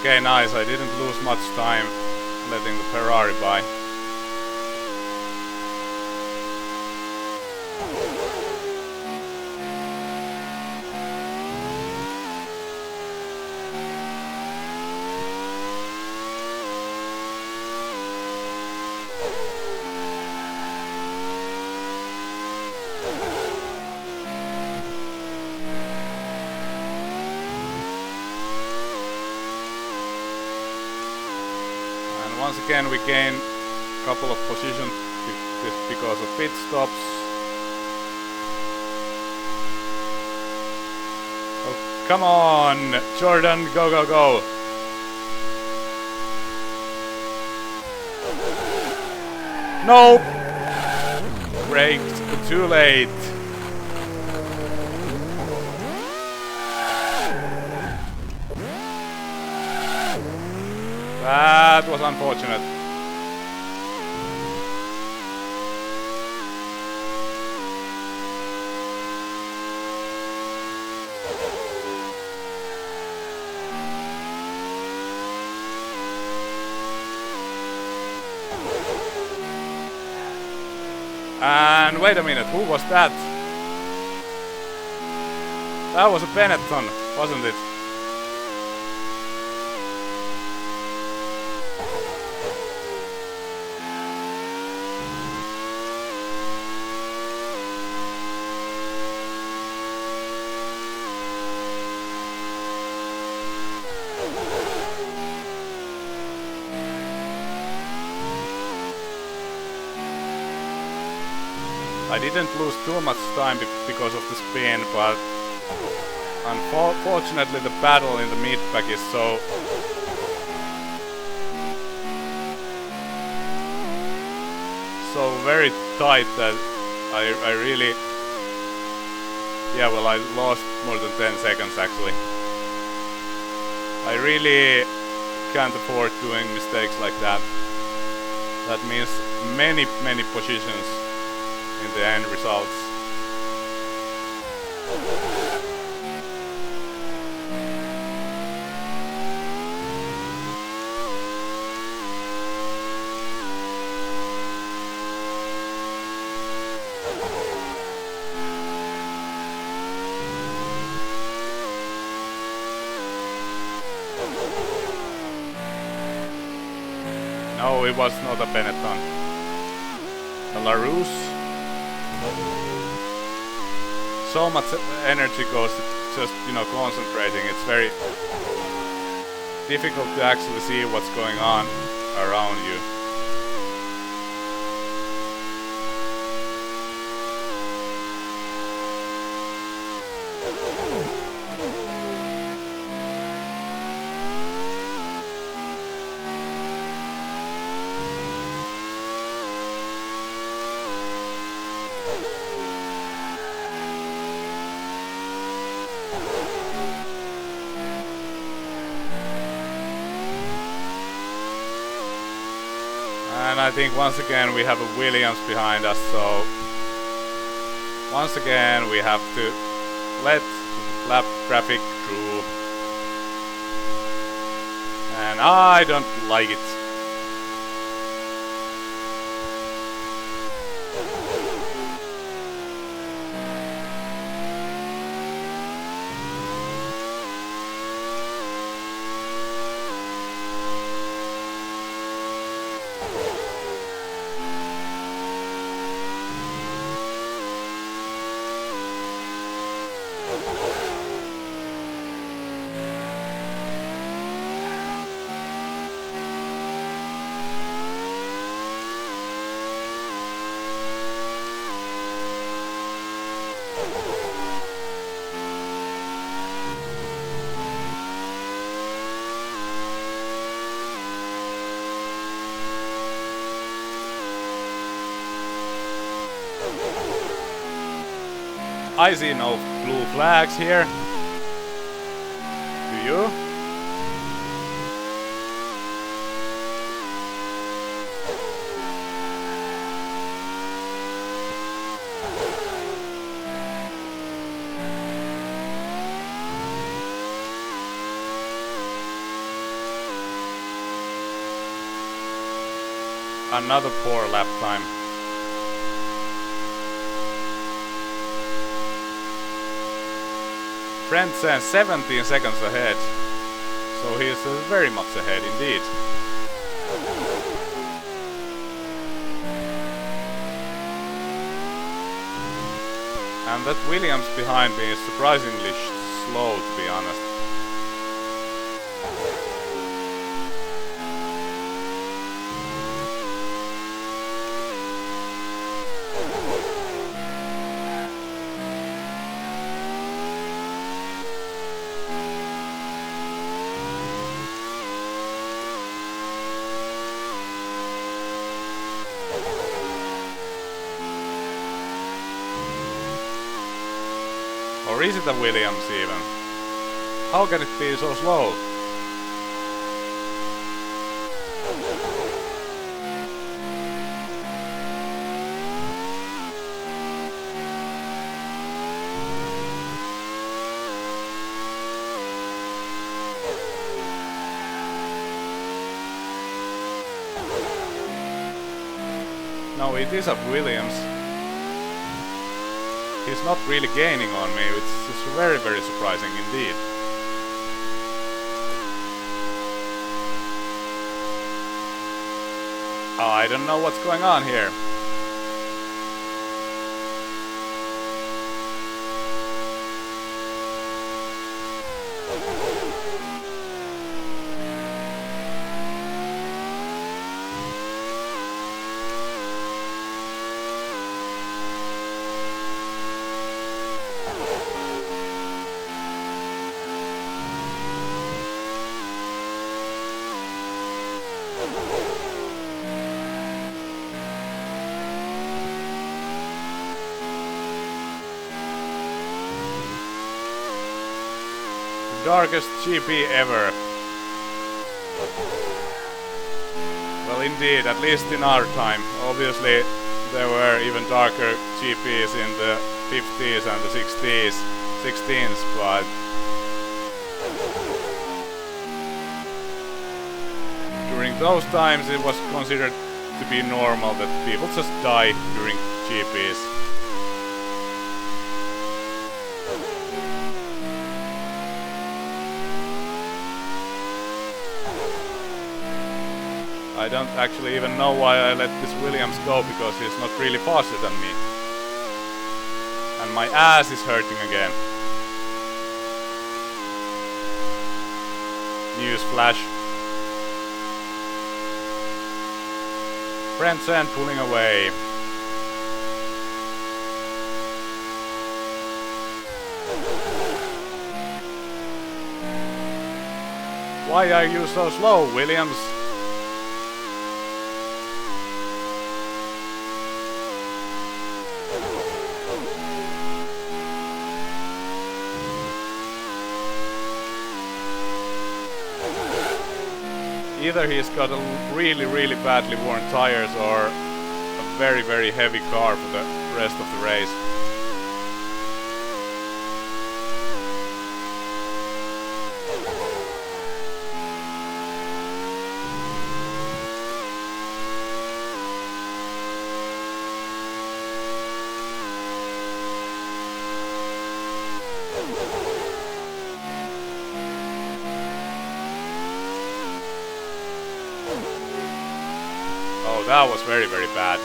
Okay, nice, I didn't lose much time letting the Ferrari by. Once again we gain a couple of positions because of pit stops. Oh, come on, Jordan, go, go, go. No! Braked too late. That was unfortunate. And wait a minute, who was that? That was a Benetton, wasn't it? I didn't lose too much time because of the spin, but unfortunately the battle in the mid-pack is so very tight that I really, yeah, well, I lost more than 10 seconds actually. I really can't afford doing mistakes like that. That means many positions in the end results. No, it was not a Benetton. A Larousse. So much energy goes to just, you know, concentrating. It's very difficult to actually see what's going on around you. And I think once again we have a Williams behind us, so once again we have to let lap traffic through. And I don't like it. I see no blue flags here. Do you? Another poor lap time. Frentzen 17 seconds ahead, so he is very much ahead indeed. And that Williams behind me is surprisingly slow, to be honest. Or is it a Williams even? How can it be so slow? No, it is a Williams. He's not really gaining on me, it's very, very surprising indeed. Oh, I don't know what's going on here. Darkest GP ever. Well, indeed, at least in our time. Obviously, there were even darker GPs in the 50s and the 60s, 16s, but during those times it was considered to be normal that people just died during GPs. I don't actually even know why I let this Williams go, because he's not really faster than me. And my ass is hurting again. News flash. Brentsen pulling away. Why are you so slow, Williams? Either he's got a really badly worn tires or a very heavy car for the rest of the race. Oh, that was very bad.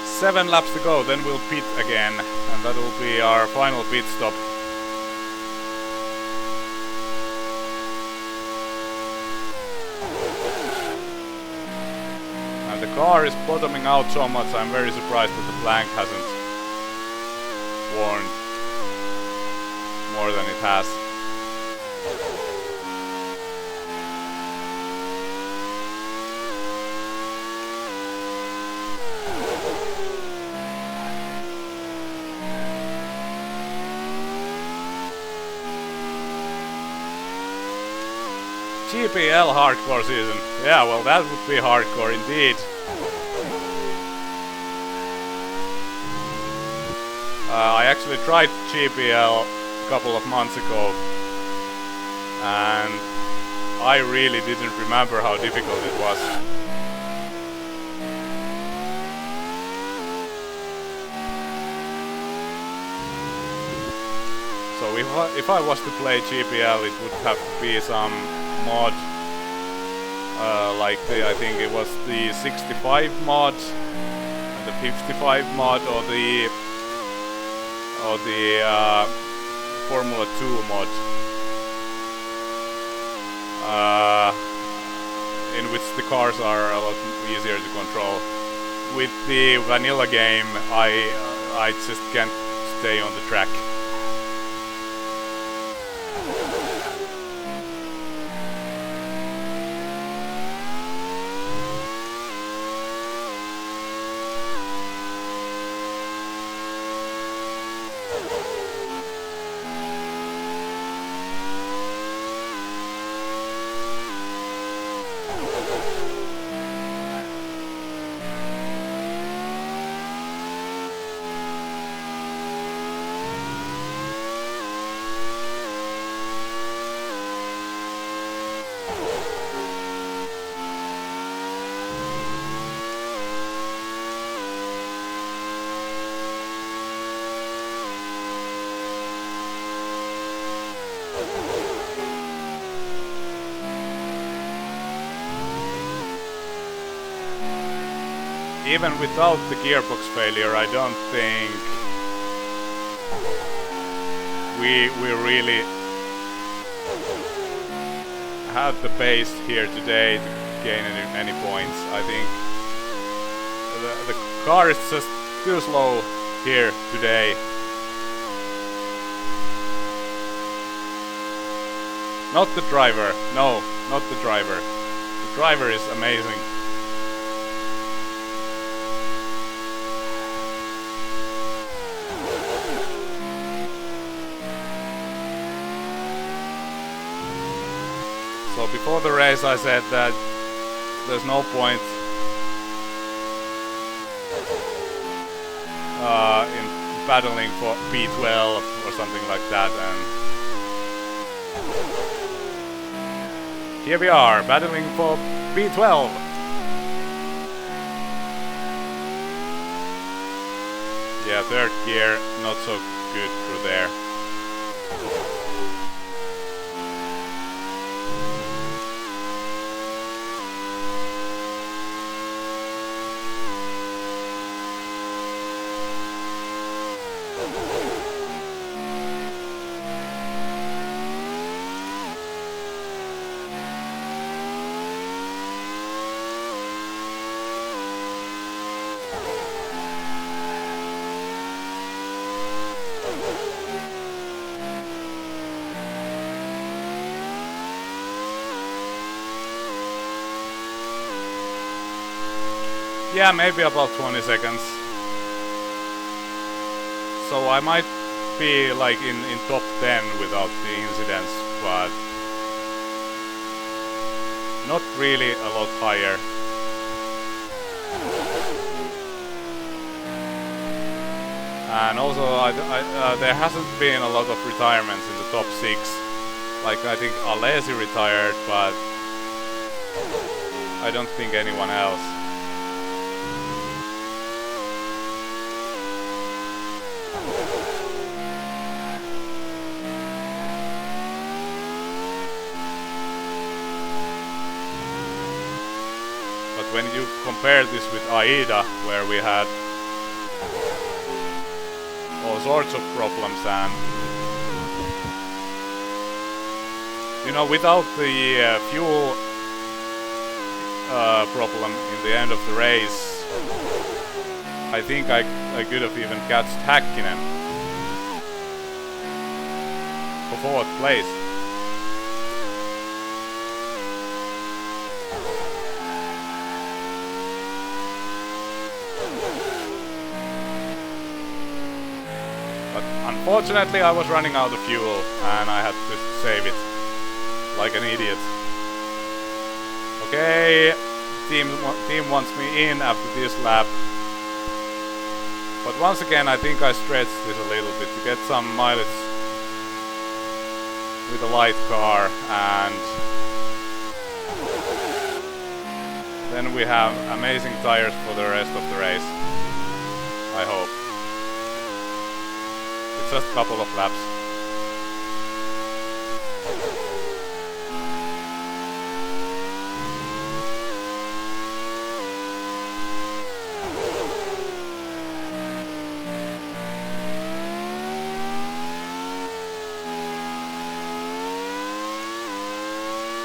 Seven laps to go, then we'll pit again, and that will be our final pit stop. And the car is bottoming out so much, I'm very surprised that the blank hasn't worn more than it has. GPL hardcore season. Yeah, well, that would be hardcore indeed. I actually tried GPL a couple of months ago, and I really didn't remember how difficult it was. So if I was to play GPL, it would have to be some mod, like I think it was the 65 mod, and the 55 mod, or the Formula 2 mod, in which the cars are a lot easier to control. With the vanilla game, I just can't stay on the track. Even without the gearbox failure, I don't think we really have the pace here today to gain any points. I think the car is just too slow here today. Not the driver, no, not the driver. The driver is amazing. So before the race I said that there's no point in battling for P12 or something like that, and Here we are, battling for P12. Yeah, third gear, not so good through there. Yeah, maybe about 20 seconds. So I might be like in top 10 without the incidents, but not really a lot higher. And also there hasn't been a lot of retirements in the top 6. Like I think Alesi retired, but I don't think anyone else. When you compare this with AIDA, where we had all sorts of problems, and you know, without the fuel problem in the end of the race, I think I could have even catched Häkkinen for 4th place. Unfortunately, I was running out of fuel and I had to save it like an idiot. Okay, team wants me in after this lap. But once again, I think I stretched this a little bit to get some mileage with a light car, and then we have amazing tires for the rest of the race, I hope. Just a couple of laps.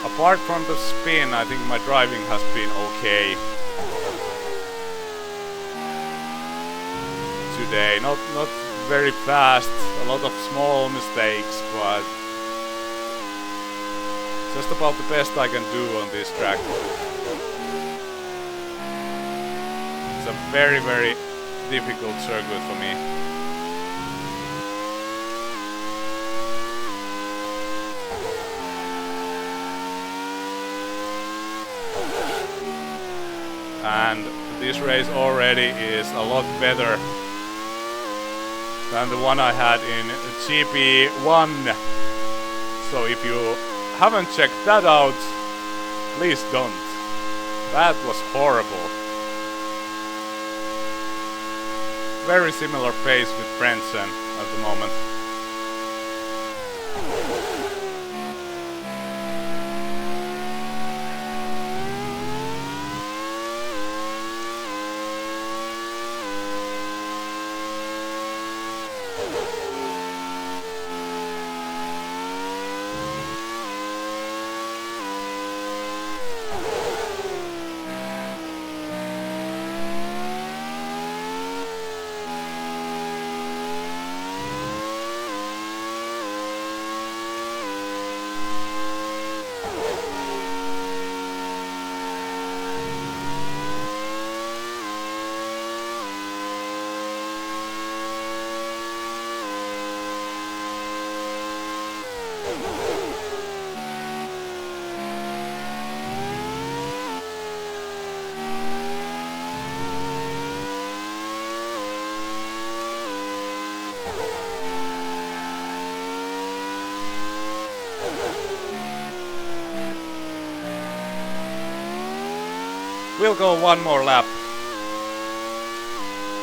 Apart from the spin, I think my driving has been okay today. Not very fast, a lot of small mistakes, but just about the best I can do on this track. It's a very, very difficult circuit for me. And this race already is a lot better than the one I had in GP1. So if you haven't checked that out, please don't. That was horrible. Very similar pace with Frentzen at the moment. We'll go one more lap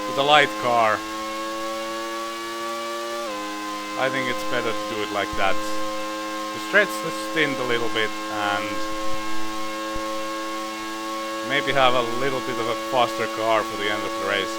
with a light car. I think it's better to do it like that. To stretch the stint a little bit and maybe have a little bit of a faster car for the end of the race.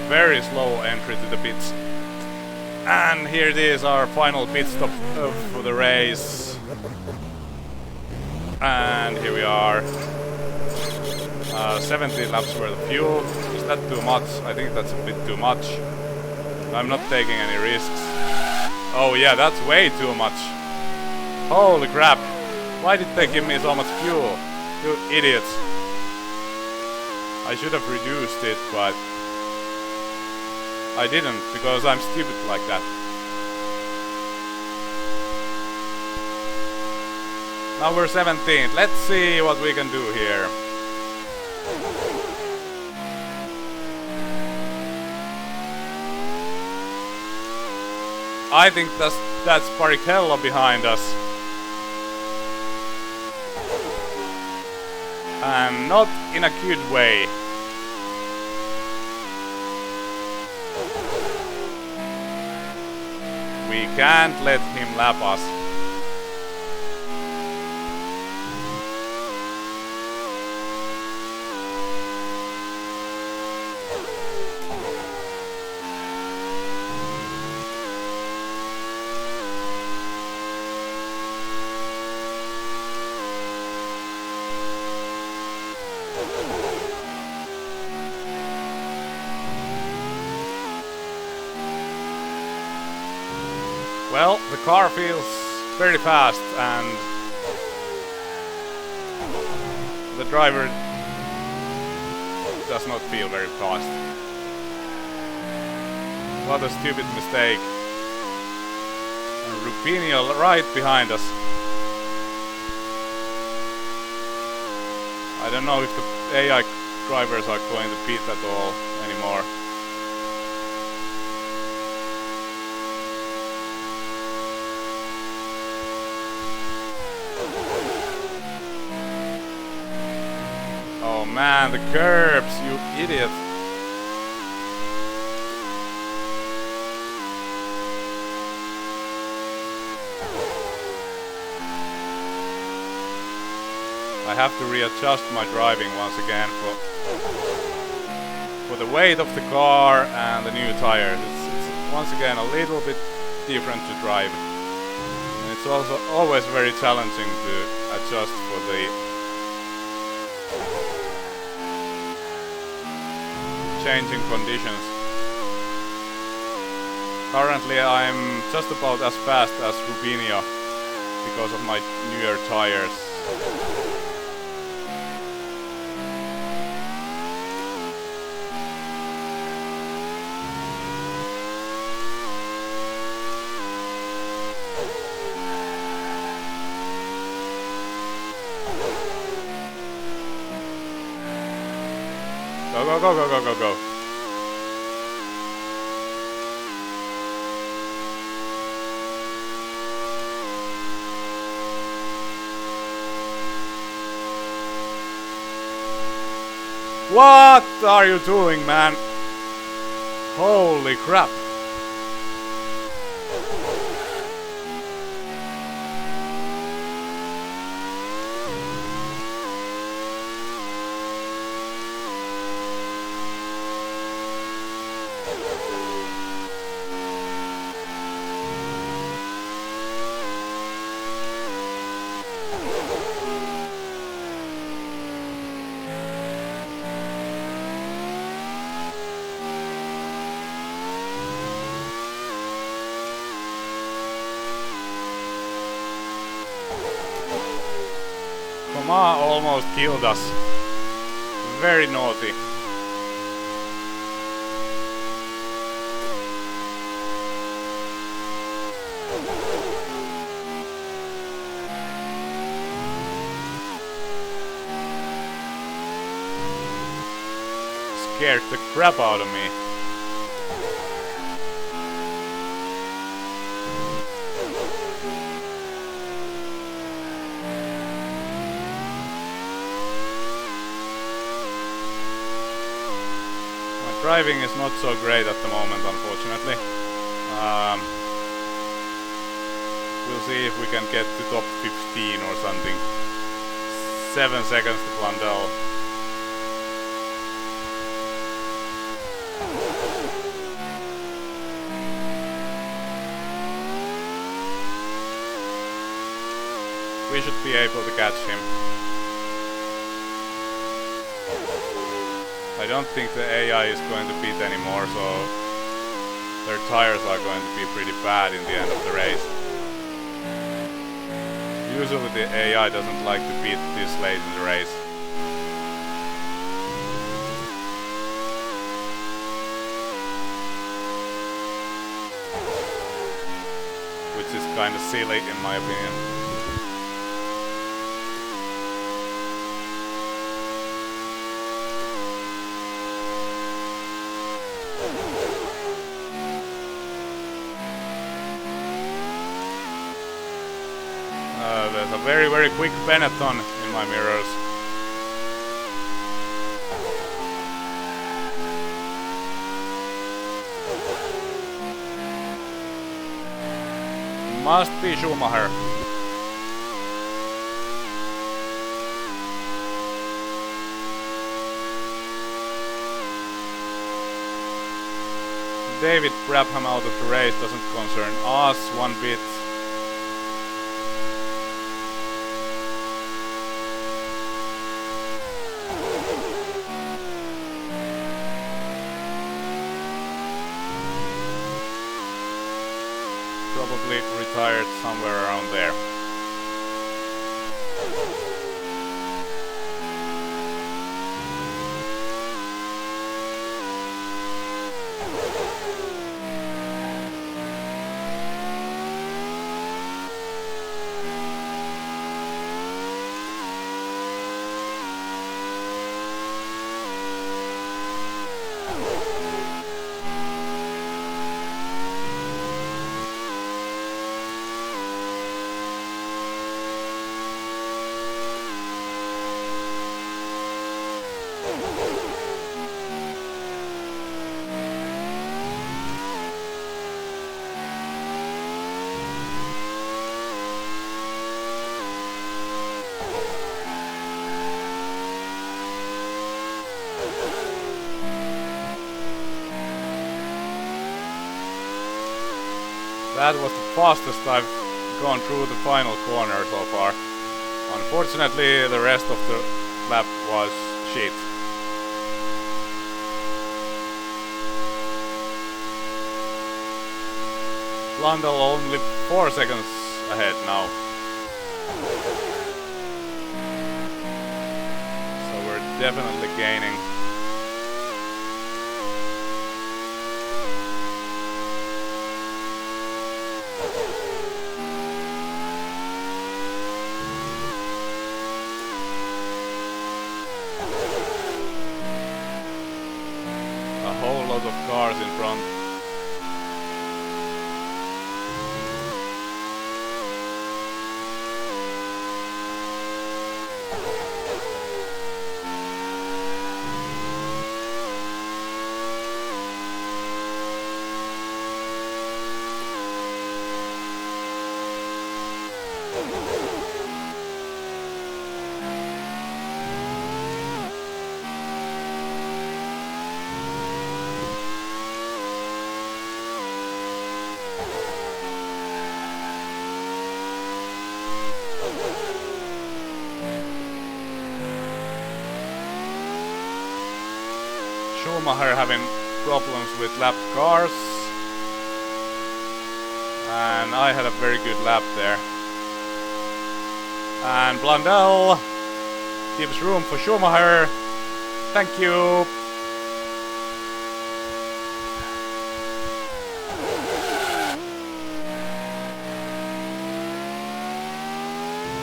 Very slow entry to the pits. And here it is, our final pit stop for the race. And here we are. 17 laps worth of fuel. Is that too much? I think that's a bit too much. I'm not taking any risks. Oh yeah, that's way too much. Holy crap. Why did they give me so much fuel? You idiots. I should have reduced it, but I didn't, because I'm stupid like that. Now we're 17th. Let's see what we can do here. I think that's Barrichello behind us. And not in a good way. We can't let him lap us. Well, the car feels very fast and the driver does not feel very fast. What a stupid mistake. And Rubinho right behind us. I don't know if the AI drivers are going to pit at all anymore. Oh man, the curbs, you idiot. I have to readjust my driving once again for the weight of the car and the new tires. It's once again a little bit different to drive. And it's also always very challenging to adjust for the changing conditions. Currently I'm just about as fast as Rubinho because of my newer tires. Go, go, go, go, go, go, go. What are you doing, man? Holy crap. Koma almost killed us. Very naughty. Scared the crap out of me. Driving is not so great at the moment, unfortunately. We'll see if we can get to top 15 or something. 7 seconds to Blundell. We should be able to catch him. I don't think the AI is going to beat anymore, so their tires are going to be pretty bad in the end of the race. Usually the AI doesn't like to beat this late in the race. Which is kind of silly in my opinion. There's a very, very quick Benetton in my mirrors. Must be Schumacher. David Brabham out of the race doesn't concern us one bit. Probably retired somewhere around there. That was the fastest I've gone through the final corner so far. Unfortunately, the rest of the lap was shit. Blundell only 4 seconds ahead now. So we're definitely gaining. A whole lot of cars in front. Schumacher having problems with lapped cars. And I had a very good lap there. And Blundell gives room for Schumacher. Thank you.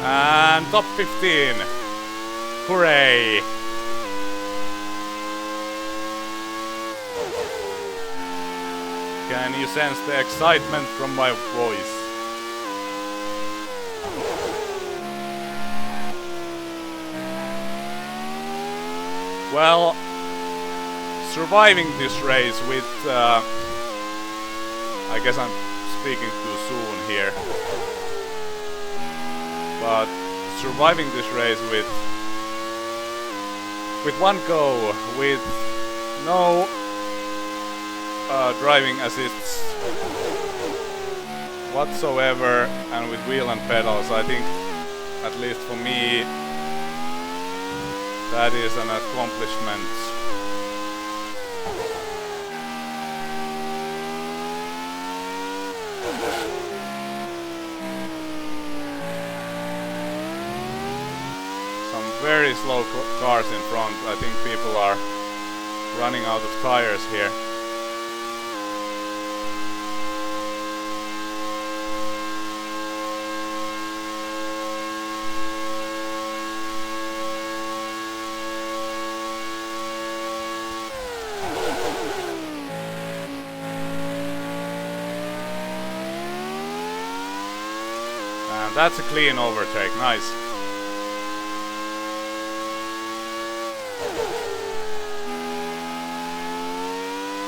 And top 15. Hooray. Can you sense the excitement from my voice? Well, surviving this race with... I guess I'm speaking too soon here. But surviving this race with one go, with no driving assists whatsoever, and with wheel and pedals, I think, at least for me, that is an accomplishment. Some very slow cars in front. I think people are running out of tires here. And that's a clean overtake, nice.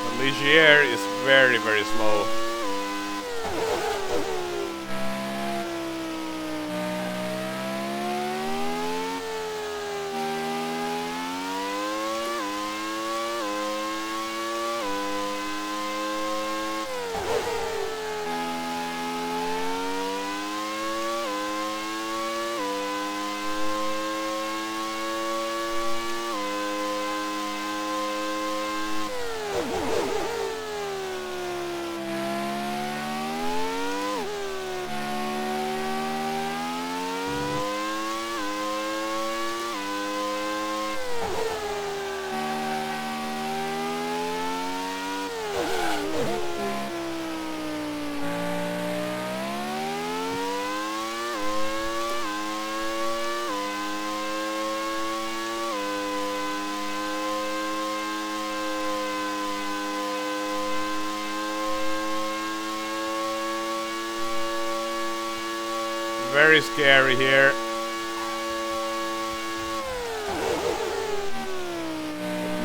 The Ligier is very, very slow. Very scary here.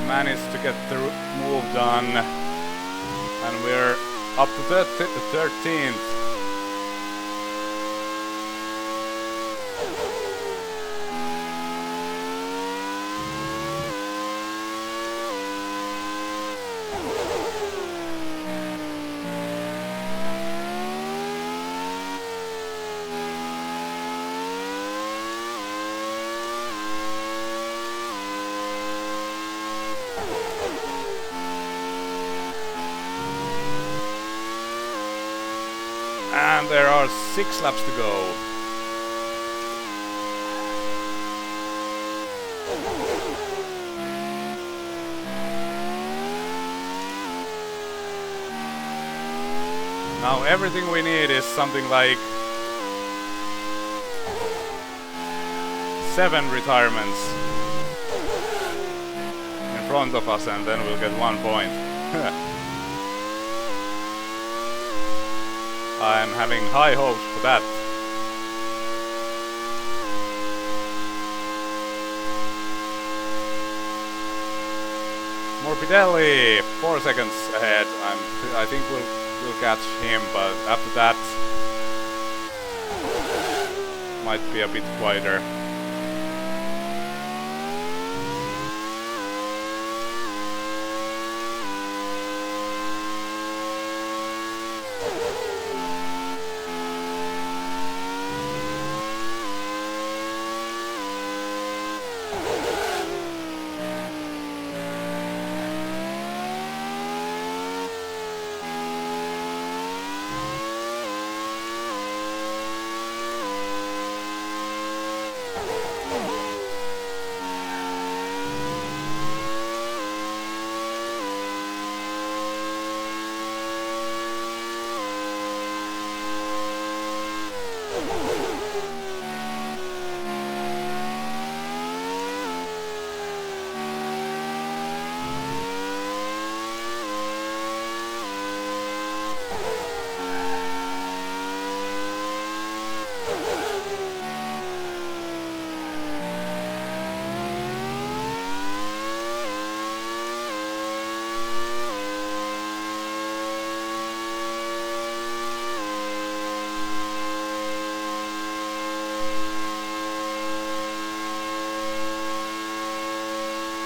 Managed to get the move done, and we're up to the 13th. And there are 6 laps to go. Now everything we need is something like 7 retirements in front of us, and then we'll get 1 point. I'm having high hopes for that. Morbidelli, 4 seconds ahead. I think we'll catch him, but after that might be a bit quieter.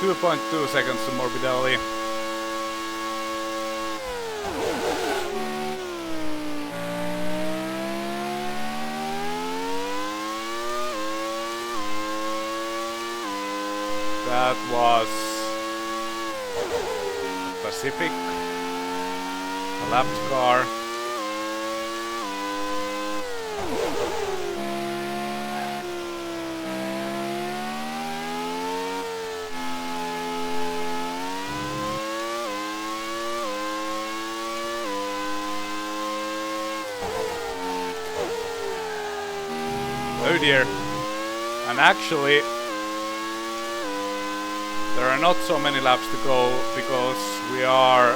2.2 seconds to Morbidelli. That was Pacific, a lapped car. Oh dear. And actually, there are not so many laps to go because we are,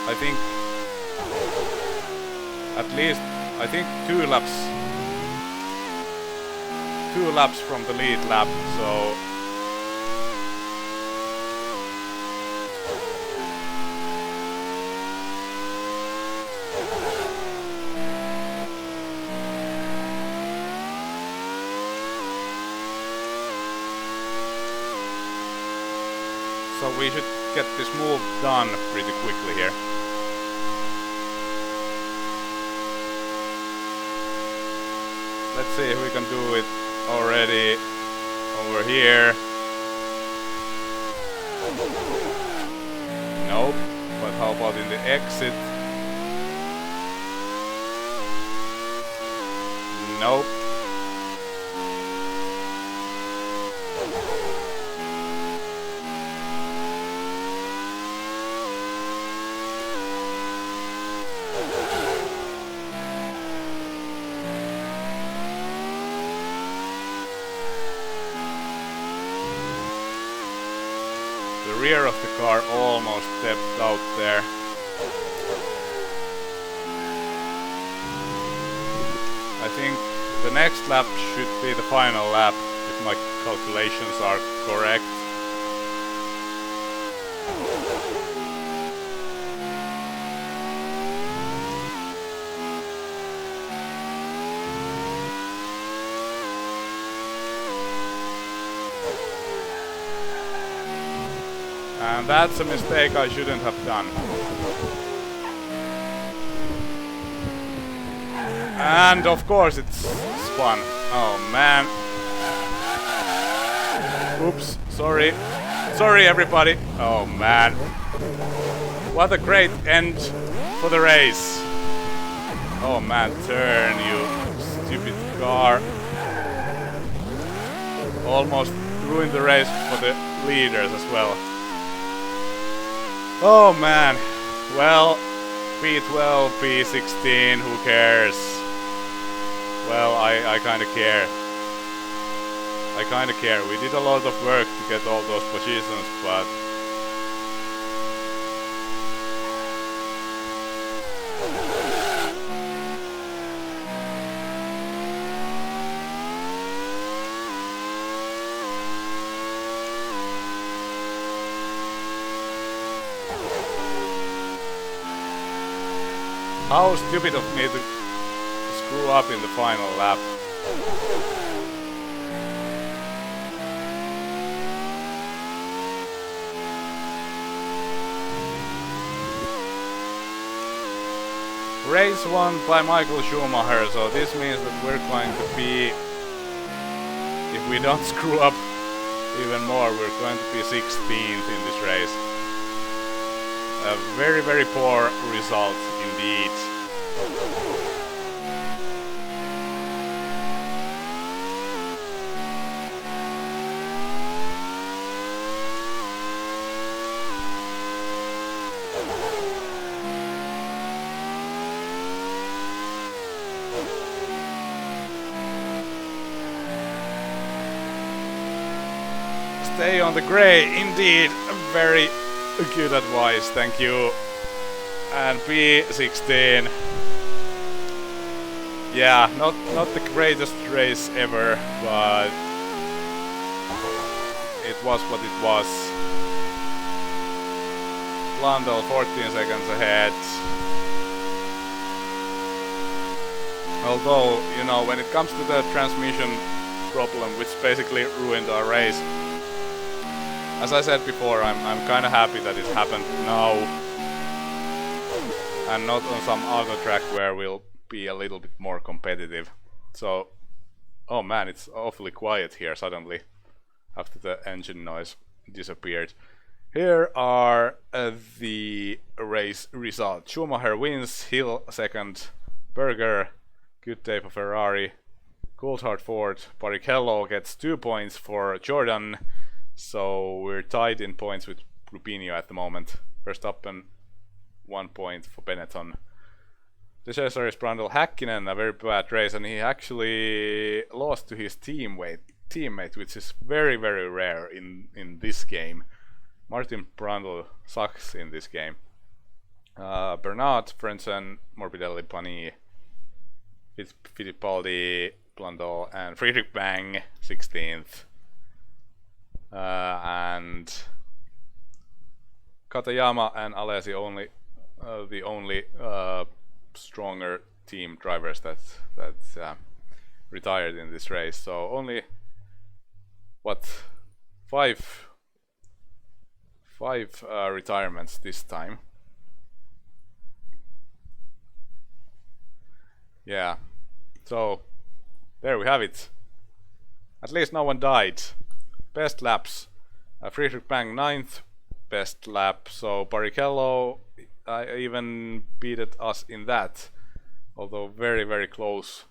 I think, at least, I think 2 laps from the lead lap, so we should get this move done pretty quickly here. Let's see if we can do it already over here. Nope, but how about in the exit? Nope. The rear of the car almost stepped out there. I think the next lap should be the final lap, if my calculations are correct. And that's a mistake I shouldn't have done. And of course it's spun. Oh man. Oops, sorry. Sorry everybody. Oh man. What a great end for the race. Oh man, turn you stupid car. Almost ruined the race for the leaders as well. Oh man, well, P12, P16, who cares? Well, I kinda care. I kinda care. We did a lot of work to get all those positions, but how stupid of me to screw up in the final lap. Race won by Michael Schumacher, so this means that we're going to be, if we don't screw up even more, we're going to be 16th in this race. A very, very poor result indeed. Stay on the grey, indeed. Very good advice, thank you. And P16. Yeah, not the greatest race ever, but it was what it was. Blundell 14 seconds ahead. Although, you know, when it comes to the transmission problem, which basically ruined our race, as I said before, I'm kind of happy that it happened now and not on some other track where we'll be a little bit more competitive. So, oh man, it's awfully quiet here suddenly after the engine noise disappeared. Here are the race results. Schumacher wins, Hill second, Berger, good day for Ferrari, Coulthard fourth, Barrichello gets 2 points for Jordan, so we're tied in points with Rubinho at the moment. Verstappen 1 point for Benetton. The Cesar is Brundle Häkkinen, a very bad race, and he actually lost to his teammate, which is very, very rare in this game. Martin Brundle sucks in this game. Bernard, Frentzen, Morbidelli, Pani, Fittipaldi, Blundell, and Friedrich Bang 16th. And Katayama and Alesi the only stronger team drivers that retired in this race. So only five retirements this time. Yeah, so there we have it. At least no one died. Best laps. Friedrich Bang 9th best lap. So Barrichello even beated us in that, although very, very close.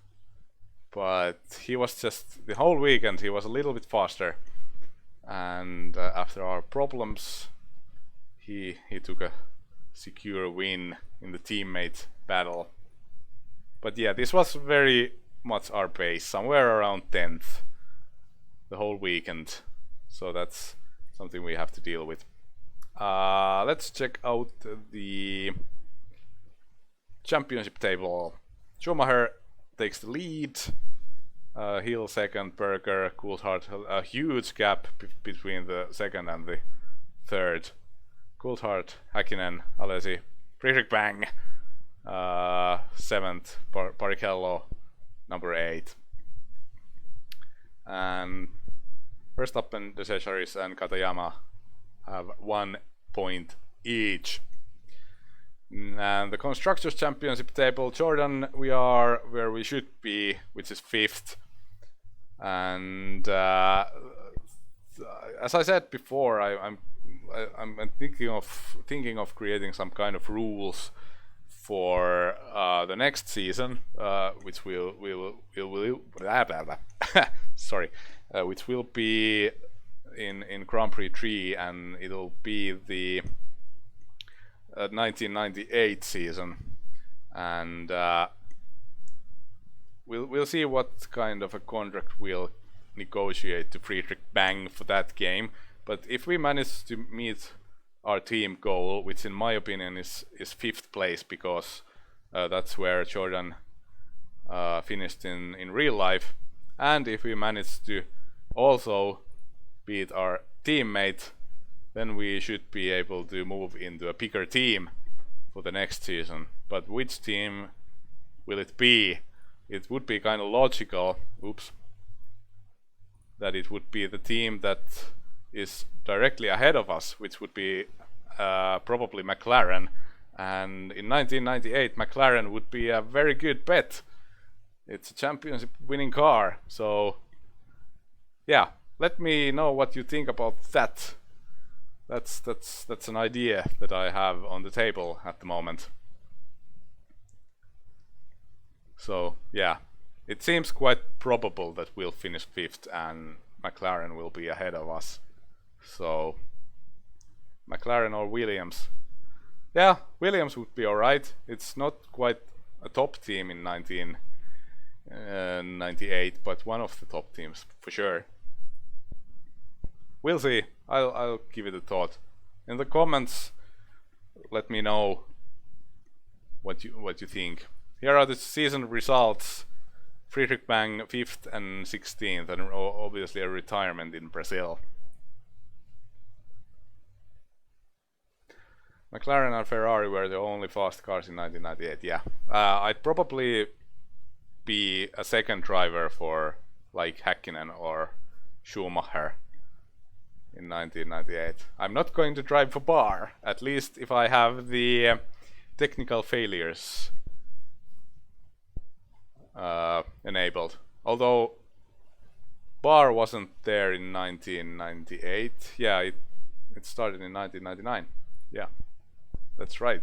But he was just, the whole weekend he was a little bit faster, and after our problems he took a secure win in the teammate battle. But yeah, this was very much our pace, somewhere around 10th the whole weekend, so that's something we have to deal with. Let's check out the championship table. Schumacher takes the lead, Hill second, Berger, Coulthard, a huge gap between the second and the third. Coulthard, Häkkinen, Alesi, Friedrich Bang 7th, Barrichello number 8. And Verstappen, De Cesaris and Katayama have 1 point each. And the Constructors' Championship table, Jordan, we are where we should be, which is 5th. And as I said before, I'm thinking of creating some kind of rules for the next season, which will sorry, which will be in Grand Prix 3, and it'll be the 1998 season, and we'll see what kind of a contract we'll negotiate to Friedrich Bang for that game. But if we manage to meet our team goal, which in my opinion is 5th place, because that's where Jordan finished in real life, and if we manage to also beat our teammate, then we should be able to move into a bigger team for the next season. But which team will it be? It would be kind of logical, that it would be the team that is directly ahead of us, which would be probably McLaren. And in 1998, McLaren would be a very good bet. It's a championship winning car. So yeah, let me know what you think about that. That's an idea that I have on the table at the moment. So yeah, it seems quite probable that we'll finish 5th and McLaren will be ahead of us. So McLaren or Williams. Yeah, Williams would be alright. It's not quite a top team in 1998, but one of the top teams for sure. we'll see. I'll give it a thought. In the comments, let me know what you think. Here are the season results. Friedrich Bang 5th and 16th, and obviously a retirement in Brazil. McLaren and Ferrari were the only fast cars in 1998. Yeah, I'd probably be a second driver for like Häkkinen or Schumacher in 1998. I'm not going to drive for Bar, at least if I have the technical failures enabled. Although Bar wasn't there in 1998. Yeah, it started in 1999. Yeah, that's right.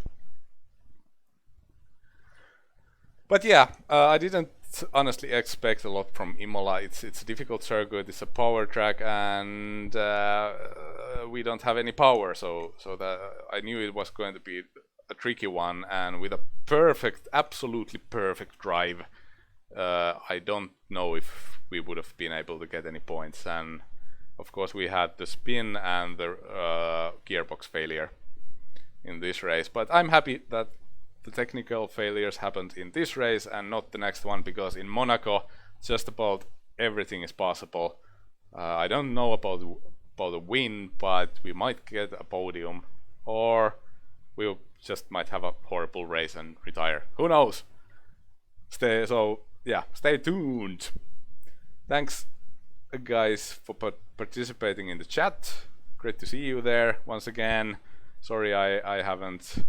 But yeah, I didn't honestly expect a lot from Imola. It's a difficult circuit, it's a power track, and we don't have any power, so that I knew it was going to be a tricky one. And with a perfect, absolutely perfect drive, I don't know if we would have been able to get any points. And of course we had the spin and the gearbox failure in this race, but I'm happy that the technical failures happened in this race and not the next one, because in Monaco just about everything is possible. I don't know about a win, but we might get a podium, or we just might have a horrible race and retire. Who knows? Stay tuned. Thanks guys for participating in the chat. Great to see you there once again. Sorry I haven't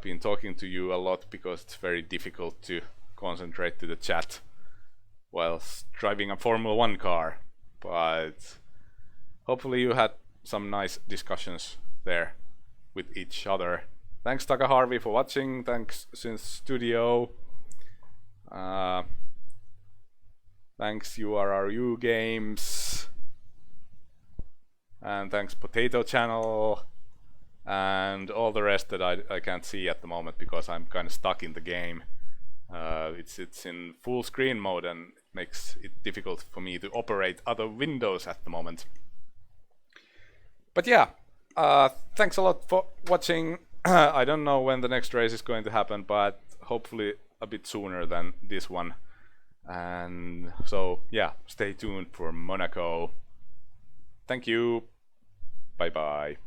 been talking to you a lot, because it's very difficult to concentrate to the chat whilst driving a Formula 1 car, but hopefully you had some nice discussions there with each other. Thanks Taka Harvey for watching, thanks Synth Studio, thanks URRU Games, and thanks Potato Channel, and all the rest that I can't see at the moment because I'm kind of stuck in the game. It's in full screen mode and it makes it difficult for me to operate other windows at the moment. But yeah, thanks a lot for watching. I don't know when the next race is going to happen, but hopefully a bit sooner than this one. And so yeah, stay tuned for Monaco. Thank you. Bye bye.